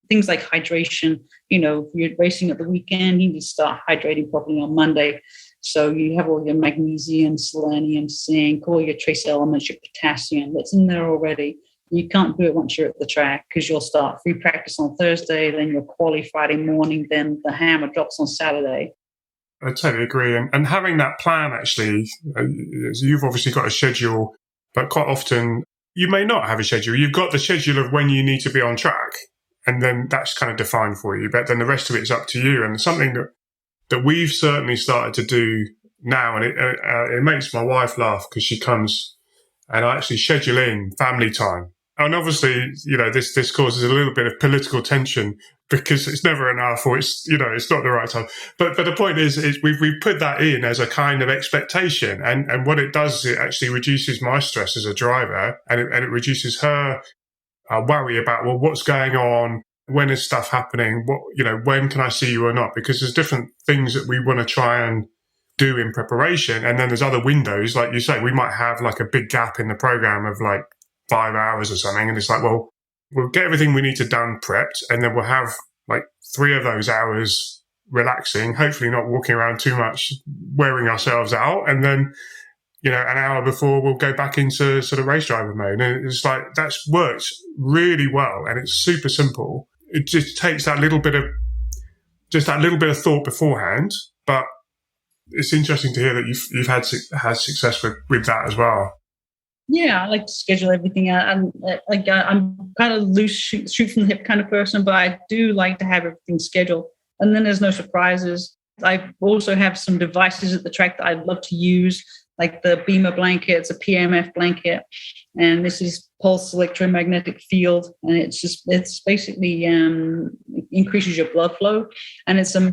things like hydration, if you're racing at the weekend, you need to start hydrating properly on Monday. So you have all your magnesium, selenium, zinc, all your trace elements, your potassium that's in there already. You can't do it once you're at the track because you'll start free practice on Thursday, then your quali Friday morning, then the hammer drops on Saturday. I totally agree. And having that plan, actually, you've obviously got a schedule, but quite often you may not have a schedule. You've got the schedule of when you need to be on track, and then that's kind of defined for you. But then the rest of it's up to you. And something that we've certainly started to do now, and it makes my wife laugh because she comes and I actually schedule in family time. And obviously, this causes a little bit of political tension because it's never enough, or it's not the right time. But the point is we've put that in as a kind of expectation, and what it does is it actually reduces my stress as a driver, and it reduces her worry about, well, what's going on, when is stuff happening, when can I see you or not? Because there's different things that we want to try and do in preparation, and then there's other windows, like you say, we might have like a big gap in the program of like 5 hours or something, and it's like, well, we'll get everything we need to done prepped, and then we'll have like 3 of those hours relaxing, hopefully not walking around too much, wearing ourselves out, and then an hour before we'll go back into sort of race driver mode. And it's like, that's worked really well, and it's super simple. It just takes that little bit of thought beforehand, but it's interesting to hear that you've had success with that as well. Yeah, I like to schedule everything out. I'm kind of loose, shoot from the hip kind of person, but I do like to have everything scheduled. And then there's no surprises. I also have some devices at the track that I'd love to use, like the Beamer blanket. It's a PMF blanket, and this is pulse electromagnetic field, and it's basically increases your blood flow, and it's a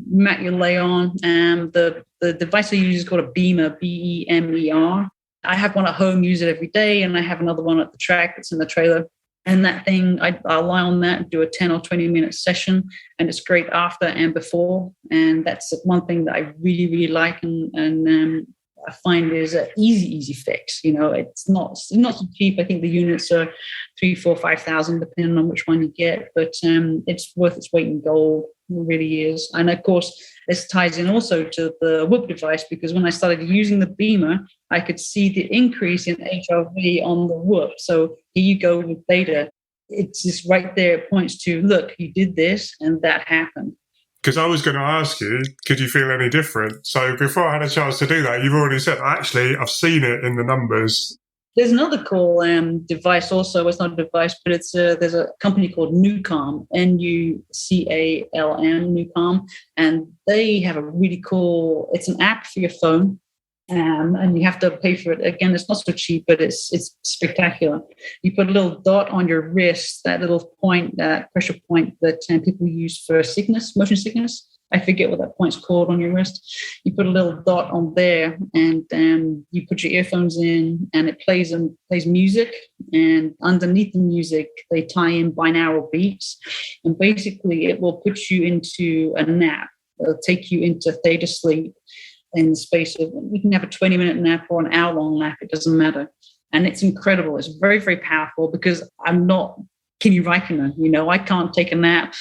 mat you lay on. The device I use is called a Beamer, BEMER. I have one at home, use it every day, and I have another one at the track that's in the trailer. And that thing, I'll lie on that and do a 10 or 20-minute session, and it's great after and before. And that's one thing that I really, really like, and I find is an easy fix. It's not so cheap. I think the units are 3,000, 4,000, 5,000, depending on which one you get. But it's worth its weight in gold. It really is. And of course, this ties in also to the Whoop device, because when I started using the Beamer, I could see the increase in HRV on the Whoop. So here you go with data. It's just right there. It points to, look, you did this and that happened. Because I was going to ask you, could you feel any different? So before I had a chance to do that, you've already said, actually, I've seen it in the numbers. There's another cool device also. It's not a device, but there's a company called Nucalm, NUCALM, Nucalm, and they have a really cool, it's an app for your phone, and you have to pay for it. Again, it's not so cheap, but it's spectacular. You put a little dot on your wrist, that little point, that pressure point that people use for motion sickness. I forget what that point's called on your wrist. You put a little dot on there, and you put your earphones in, and it plays music. And underneath the music, they tie in binaural beats, and basically it will put you into a nap. It'll take you into theta sleep in the space of, you can have a 20-minute nap or an hour-long nap. It doesn't matter, and it's incredible. It's very, very powerful because I'm not Kimi Räikkönen. I can't take a nap.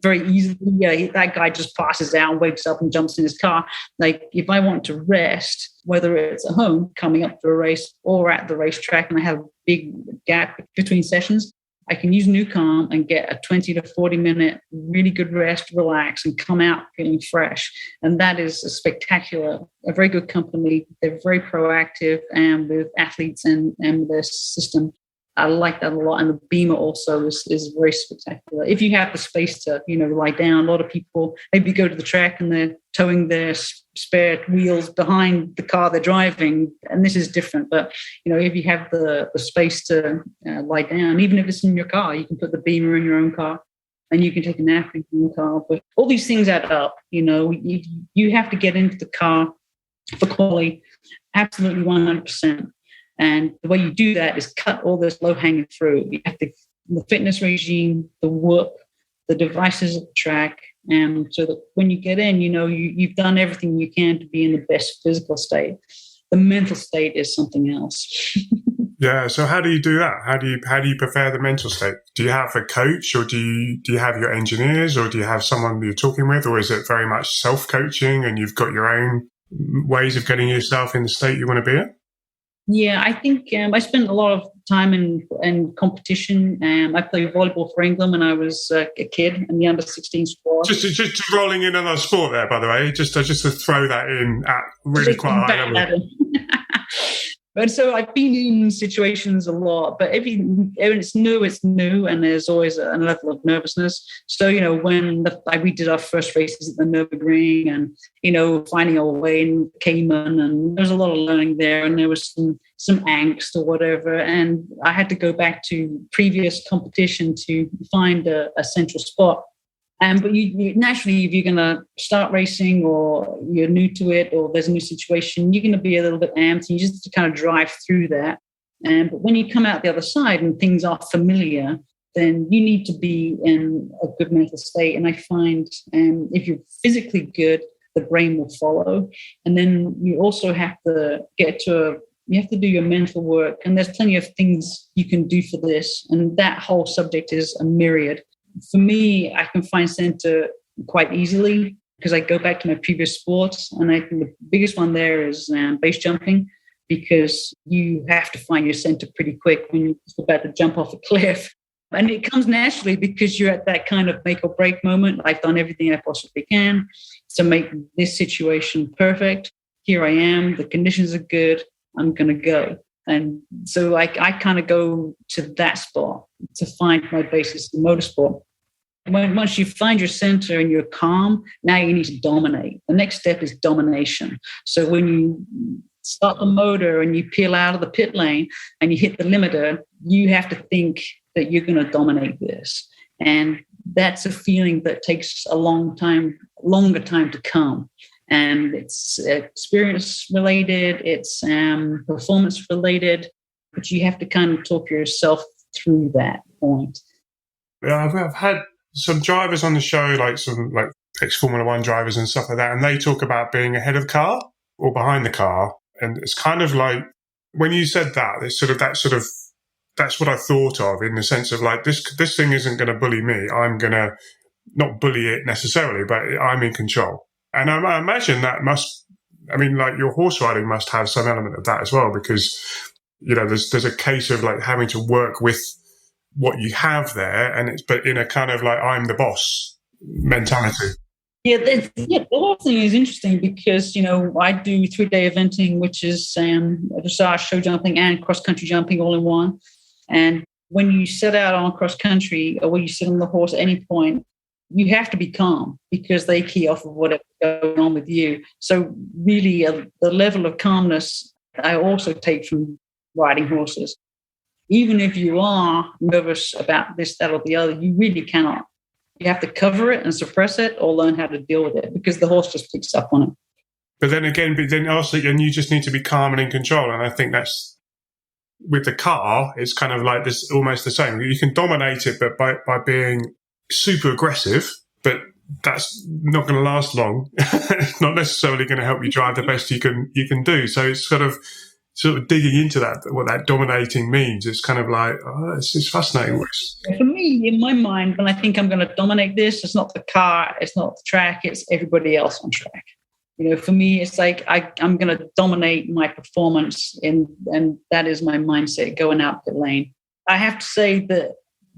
Very easily. Yeah, that guy just passes out and wakes up and jumps in his car. Like, if I want to rest, whether it's at home coming up to a race or at the racetrack, and I have a big gap between sessions, I can use Nucalm and get a 20 to 40 minute really good rest, relax, and come out feeling fresh. And that is a very good company. They're very proactive and with athletes and their system. I like that a lot. And the Beamer also is very spectacular. If you have the space to, lie down, a lot of people maybe go to the track and they're towing their spare wheels behind the car they're driving. And this is different. But, if you have the space to lie down, even if it's in your car, you can put the Beamer in your own car and you can take a nap in your car. But all these things add up. You have to get into the car for quality, absolutely 100%. And the way you do that is cut all this low-hanging fruit. You have the fitness regime, the work, the devices at the track, and so that when you get in, you've done everything you can to be in the best physical state. The mental state is something else. Yeah. So how do you do that? How do you prepare the mental state? Do you have a coach, or do you have your engineers, or do you have someone you're talking with, or is it very much self-coaching and you've got your own ways of getting yourself in the state you want to be in? Yeah, I think I spent a lot of time in competition. I played volleyball for England when I was a kid in the under-16 squad. Just rolling in another sport there, by the way, just to throw that in at really quite a high level. But so I've been in situations a lot, but if it's new, and there's always a level of nervousness. So, when we did our first races at the Nürburgring, and, finding our way in Cayman, and there's a lot of learning there, and there was some angst or whatever. And I had to go back to previous competition to find a central spot. But you naturally, if you're going to start racing, or you're new to it, or there's a new situation, you're going to be a little bit amped, and you just kind of drive through that. But when you come out the other side and things are familiar, then you need to be in a good mental state. And I find if you're physically good, the brain will follow. And then you also have to you have to do your mental work. And there's plenty of things you can do for this. And that whole subject is a myriad. For me, I can find center quite easily because I go back to my previous sports. And I think the biggest one there is base jumping, because you have to find your center pretty quick when you're just about to jump off a cliff. And it comes naturally because you're at that kind of make or break moment. I've done everything I possibly can to make this situation perfect. Here I am. The conditions are good. I'm going to go. And so I kind of go to that spot to find my basis in motorsport. Once you find your center and you're calm, now you need to dominate. The next step is domination. So when you start the motor and you peel out of the pit lane and you hit the limiter, you have to think that you're going to dominate this. And that's a feeling that takes a longer time to come. And it's experience related, it's performance related, but you have to kind of talk yourself through that point. Yeah, I've had some drivers on the show, like some ex-Formula One drivers and stuff like that, and they talk about being ahead of the car or behind the car. And it's kind of like, when you said that, that's what I thought of, in the sense of like, this thing isn't going to bully me. I'm going to not bully it necessarily, but I'm in control. And I imagine your horse riding must have some element of that as well, because, there's a case of like having to work with what you have there, but in a kind of like, I'm the boss mentality. Yeah, the whole thing is interesting because, I do 3-day eventing, which is dressage, show jumping, and cross-country jumping all in one. And when you set out on cross-country, or when you sit on the horse at any point, you have to be calm because they key off of whatever's going on with you. So really, the level of calmness I also take from riding horses. Even if you are nervous about this, that, or the other, you really cannot. You have to cover it and suppress it, or learn how to deal with it, because the horse just picks up on it. But then also, you just need to be calm and in control. And I think that's, with the car, it's kind of like this, almost the same. You can dominate it, but by being super aggressive, but that's not going to last long. It's not necessarily going to help you drive the best you can do. So it's sort of digging into that, what that dominating means. It's kind of like, it's fascinating. For me, in my mind, when I think I'm going to dominate this, it's not the car, it's not the track, it's everybody else on track. For me, it's like I'm going to dominate my performance, and that is my mindset going out the lane. I have to say that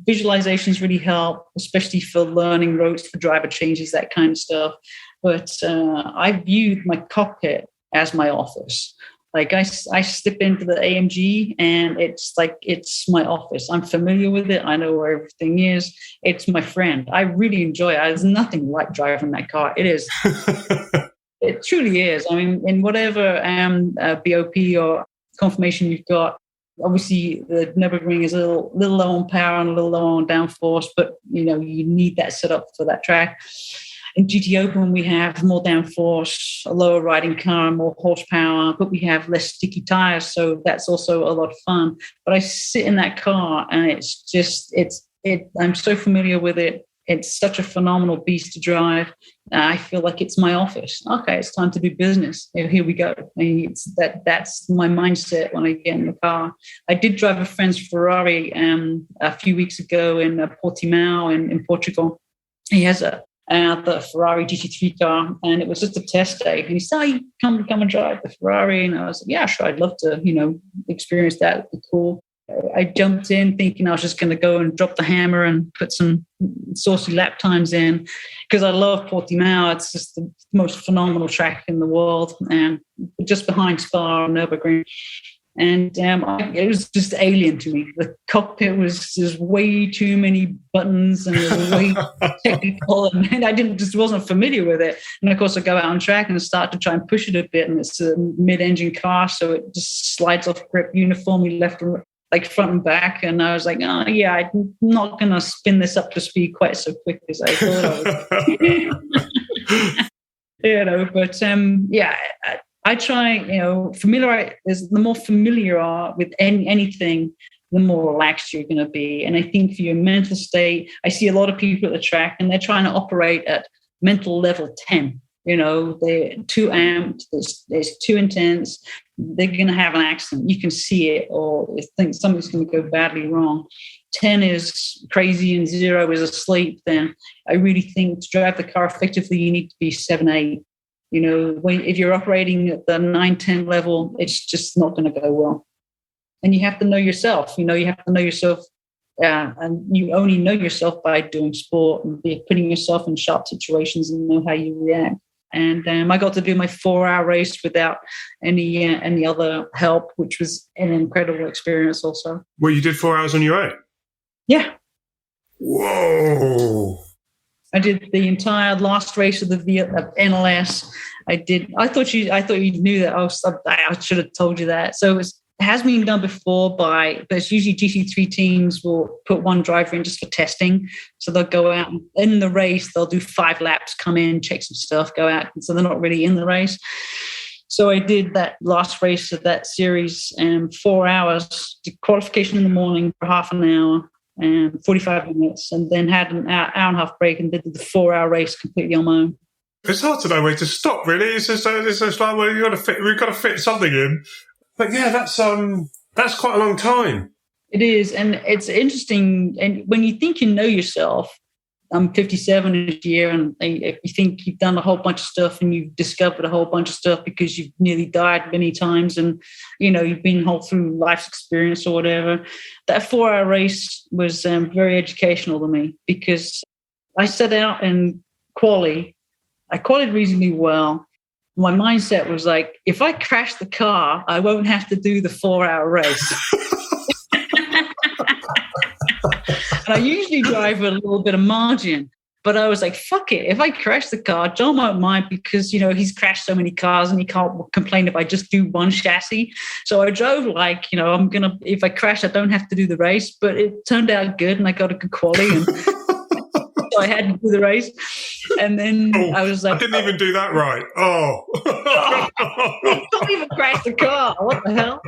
visualizations really help, especially for learning routes, for driver changes, that kind of stuff. But I viewed my cockpit as my office. Like I step into the AMG and it's like, it's my office. I'm familiar with it. I know where everything is. It's my friend. I really enjoy it. There's nothing like driving that car. It is. It truly is. I mean, in whatever BOP or confirmation you've got, obviously the Nürburgring is a little low on power and a little low on downforce, but you need that set up for that track. in GT Open, we have more downforce, a lower riding car, more horsepower, but we have less sticky tires. So that's also a lot of fun. But I sit in that car and I'm so familiar with it. It's such a phenomenal beast to drive. I feel like it's my office. Okay, it's time to do business. Here we go. That's my mindset when I get in the car. I did drive a friend's Ferrari a few weeks ago in Portimao in Portugal. He has the Ferrari GT3 car, and it was just a test day. And he said, "You come and drive the Ferrari." And I was like, "Yeah, sure. I'd love to, experience that. It'd be cool." I jumped in thinking I was just going to go and drop the hammer and put some saucy lap times in because I love Portimao. It's just the most phenomenal track in the world, and just behind Spa and Nürburgring. And it was just alien to me. The cockpit was just way too many buttons and it was way technical, and I wasn't familiar with it. And of course, I go out on track and start to try and push it a bit, and it's a mid-engine car, so it just slides off grip uniformly left and right, like front and back. And I was like, oh yeah, I'm not going to spin this up to speed quite so quick as I thought I would. But I try, the more familiar you are with anything, the more relaxed you're going to be. And I think for your mental state, I see a lot of people at the track and they're trying to operate at mental level 10. They're too amped, it's too intense. They're going to have an accident. You can see it, or think something's going to go badly wrong. 10 is crazy and 0 is asleep. Then I really think to drive the car effectively, you need to be 7, 8. If you're operating at the 9, 10 level, it's just not going to go well. And you have to know yourself. You have to know yourself. And you only know yourself by doing sport and putting yourself in sharp situations and know how you react. And I got to do my 4-hour race without any other help, which was an incredible experience also. Well, you did 4 hours on your own? Yeah. Whoa. I did the entire last race of the NLS. I thought you knew that. I should have told you that. So it has been done before but it's usually GT3 teams will put one driver in just for testing. So they'll go out and in the race, they'll do 5 laps, come in, check some stuff, go out. And so they're not really in the race. So I did that last race of that series, 4 hours, did qualification in the morning for half an hour and 45 minutes, and then had an hour and a half break and did the 4-hour race completely on my own. It's hard to know where to stop, really. It's just like, well, we've got to fit something in. But yeah, that's quite a long time. It is, and it's interesting. And when you think you know yourself, I'm 57 this year, and if you think you've done a whole bunch of stuff and you've discovered a whole bunch of stuff because you've nearly died many times, and you've been through life's experience or whatever, that 4-hour race was very educational to me because I set out in quali. I qualied reasonably well. My mindset was like, if I crash the car, I won't have to do the 4-hour race. And I usually drive with a little bit of margin, but I was like, fuck it. If I crash the car, John won't mind because, he's crashed so many cars and he can't complain if I just do one chassis. So I drove like, if I crash, I don't have to do the race, but it turned out good and I got a good quality. And so I had to do the race. And then I was like, I didn't even do that right. Don't even crash the car. What the hell?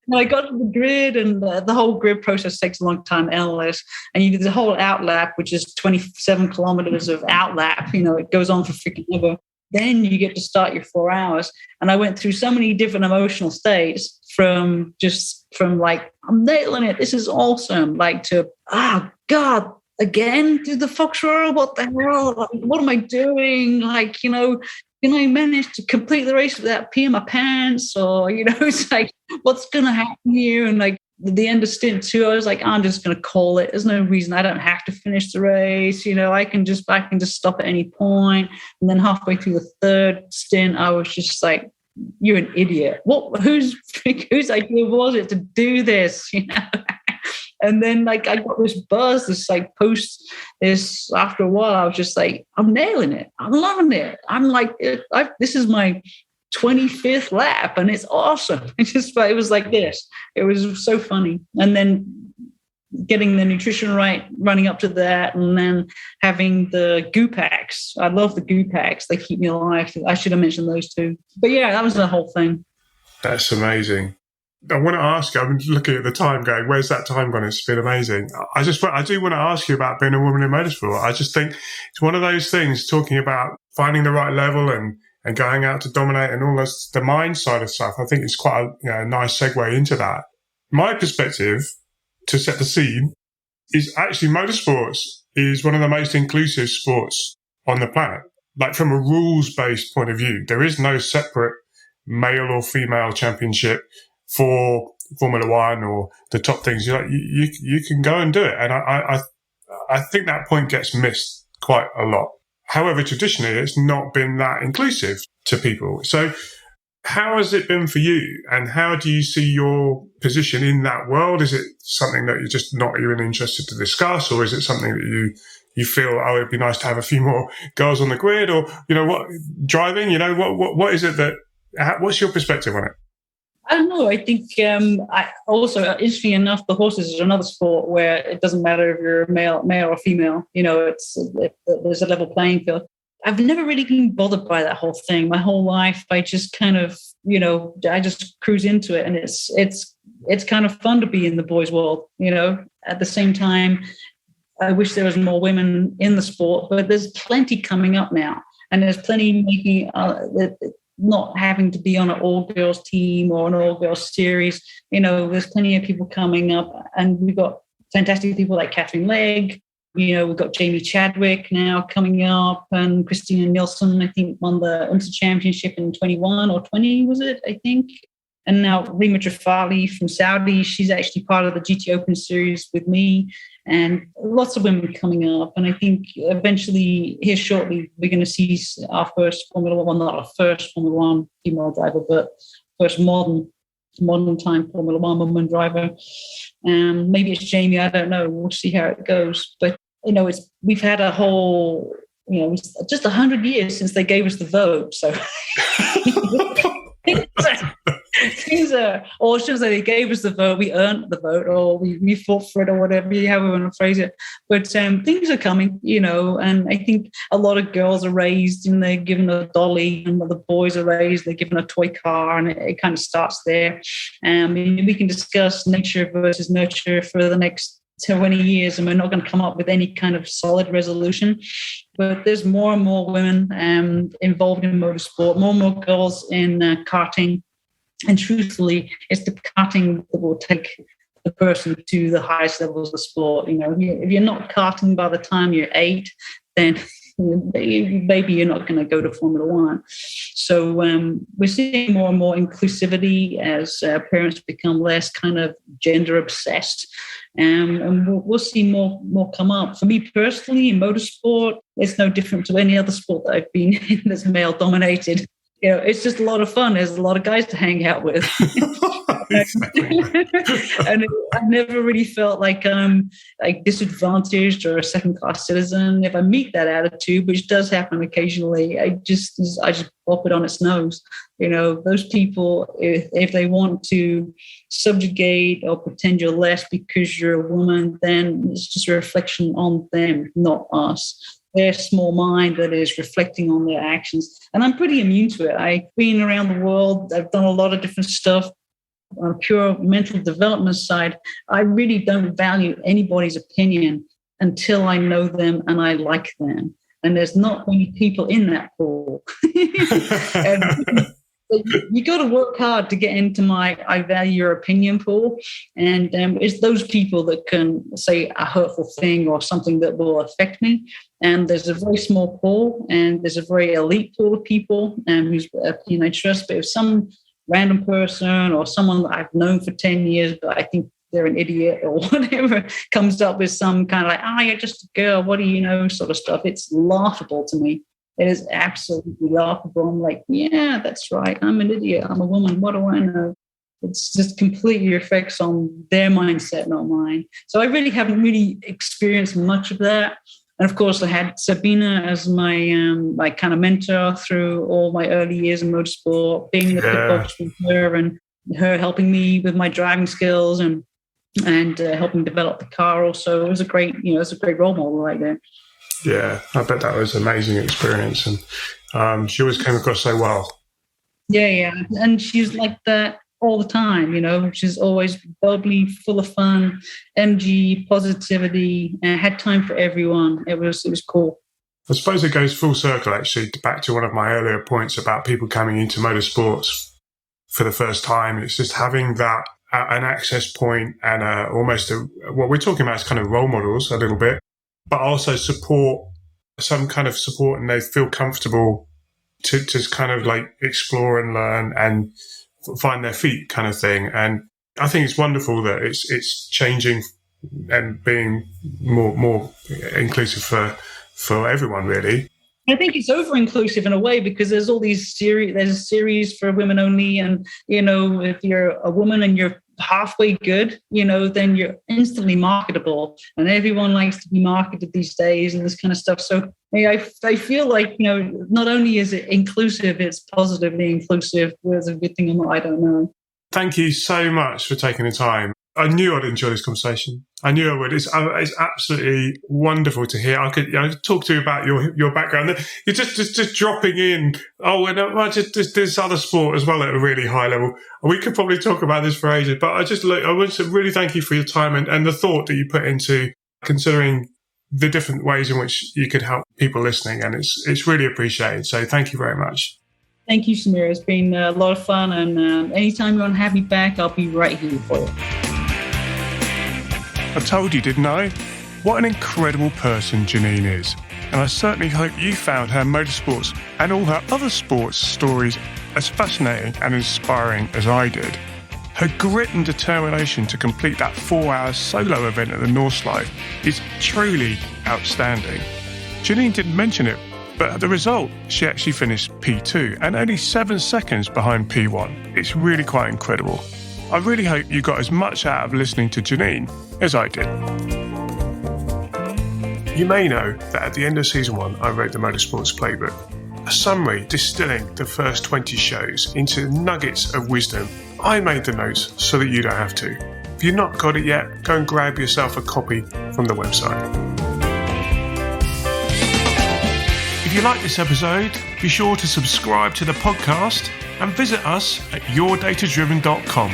And I got to the grid, and the whole grid process takes a long time, LLS. And you do the whole outlap, which is 27 kilometers of outlap. It goes on for freaking ever. Then you get to start your 4 hours. And I went through so many different emotional states from like, I'm nailing it. This is awesome. Like to, God, again, do the Fox Royal? What the hell? Like, what am I doing? Like, can I manage to complete the race without peeing my pants? Or, it's like, what's going to happen here? And like at the end of stint 2, I was like, I'm just going to call it. There's no reason I don't have to finish the race. I can just stop at any point. And then halfway through the 3rd stint, I was just like, you're an idiot. Whose idea was it to do this? And then like I got this buzz, this like post this after a while, I was just like, I'm nailing it. I'm loving it. I'm like, this is my 25th lap and it's awesome. It was like this. It was so funny. And then getting the nutrition right, running up to that, and then having the goo packs. I love the goo packs. They keep me alive. I should have mentioned those two. But yeah, that was the whole thing. That's amazing. I want to ask you, I'm looking at the time going, where's that time gone? It's been amazing. I do want to ask you about being a woman in motorsport. I just think it's one of those things, talking about finding the right level and going out to dominate and all this, the mind side of stuff. I think it's quite a nice segue into that. My perspective, to set the scene, is actually motorsports is one of the most inclusive sports on the planet. Like, from a rules-based point of view, there is no separate male or female championship for Formula One or the top things. You can go and do it. And I think that point gets missed quite a lot. However, traditionally, it's not been that inclusive to people. So how has it been for you? And how do you see your position in that world? Is it something that you're just not even interested to discuss? Or is it something that you feel, oh, it'd be nice to have a few more girls on the grid? Or, driving, what is it what's your perspective on it? I don't know. I think interesting enough, the horses is another sport where it doesn't matter if you're male or female. There's a level playing field. I've never really been bothered by that whole thing. My whole life, I just kind of, I just cruise into it, and it's kind of fun to be in the boys' world. At the same time, I wish there was more women in the sport, but there's plenty coming up now, and there's plenty making. Not having to be on an all-girls team or an all-girls series. There's plenty of people coming up, and we've got fantastic people like Catherine Legg. We've got Jamie Chadwick now coming up, and Christina Nilsson, I think, won the Inter Championship in 21 or 20, was it, I think? And now Rima Trafali from Saudi, she's actually part of the GT Open Series with me, and lots of women coming up. And I think eventually, here shortly, we're going to see our first Formula One, not our first Formula One female driver, but first modern time Formula One woman driver. Maybe it's Jamie, I don't know. We'll see how it goes. But, we've had a whole, just 100 years since they gave us the vote. So things are, or should I say, they gave us the vote, we earned the vote, or we fought for it, or whatever, however you want to phrase it. But things are coming, and I think a lot of girls are raised and they're given a dolly, and the boys are raised, they're given a toy car, and it kind of starts there. We can discuss nature versus nurture for the next 20 years, and we're not going to come up with any kind of solid resolution. But there's more and more women involved in motorsport, more and more girls in karting. And truthfully, it's the karting that will take the person to the highest levels of sport. If you're not karting by the time you're 8, then maybe you're not going to go to Formula One. So we're seeing more and more inclusivity as parents become less kind of gender obsessed. And we'll see more come up. For me personally, in motorsport, it's no different to any other sport that I've been in that's male dominated. It's just a lot of fun. There's a lot of guys to hang out with. And I've never really felt like I'm disadvantaged or a second-class citizen. If I meet that attitude, which does happen occasionally, I just pop it on its nose. Those people, if they want to subjugate or pretend you're less because you're a woman, then it's just a reflection on them, not us. Their small mind that is reflecting on their actions. And I'm pretty immune to it. I've been around the world. I've done a lot of different stuff. On a pure mental development side, I really don't value anybody's opinion until I know them and I like them. And there's not many people in that pool. And you got to work hard to get into my I value your opinion pool. And it's those people that can say a hurtful thing or something that will affect me. And there's a very small pool, and there's a very elite pool of people whose opinion I trust. But if some random person or someone that I've known for 10 years, but I think they're an idiot or whatever, comes up with some kind of like, you're just a girl, what do you know, sort of stuff, it's laughable to me. It is absolutely laughable. I'm like, yeah, that's right. I'm an idiot. I'm a woman. What do I know? It's just completely affects on their mindset, not mine. So I really haven't really experienced much of that. And of course, I had Sabine as my kind of mentor through all my early years in motorsport, being the pit boss with her and her helping me with my driving skills. And and helping develop the car. Also, it was a great role model right there. Yeah, I bet that was an amazing experience, and she always came across so well. Yeah, and she's like that all the time, She's always bubbly, full of fun, energy, positivity, and had time for everyone. It was cool. I suppose it goes full circle, actually, back to one of my earlier points about people coming into motorsports for the first time. It's just having that an access point and what we're talking about is kind of role models a little bit, but also some kind of support, and they feel comfortable to kind of like explore and learn and find their feet kind of thing. And I think it's wonderful that it's changing and being more inclusive for everyone, really. I think it's over-inclusive in a way, because there's all these series. There's a series for women only, and if you're a woman and you're halfway good, then you're instantly marketable, and everyone likes to be marketed these days and this kind of stuff. So I feel like not only is it inclusive, it's positively inclusive. Whether it's a good thing or not, I don't know. Thank you so much for taking the time. I knew I'd enjoy this conversation. I knew I would. It's absolutely wonderful to hear. I could talk to you about your background. You're just dropping in. Oh, and just this other sport as well at a really high level. We could probably talk about this for ages. But I want to really thank you for your time and the thought that you put into considering the different ways in which you could help people listening. And it's really appreciated. So thank you very much. Thank you, Samir. It's been a lot of fun. And anytime you want to have me back, I'll be right here for you. I told you, didn't I? What an incredible person Janine is. And I certainly hope you found her motorsports and all her other sports stories as fascinating and inspiring as I did. Her grit and determination to complete that 4-hour solo event at the Nordschleife is truly outstanding. Janine didn't mention it, but at the result, she actually finished P2 and only 7 seconds behind P1. It's really quite incredible. I really hope you got as much out of listening to Janine as I did. You may know that at the end of season 1, I wrote the Motorsports Playbook, a summary distilling the first 20 shows into nuggets of wisdom. I made the notes so that you don't have to. If you've not got it yet, go and grab yourself a copy from the website. If you like this episode, be sure to subscribe to the podcast and visit us at yourdatadriven.com.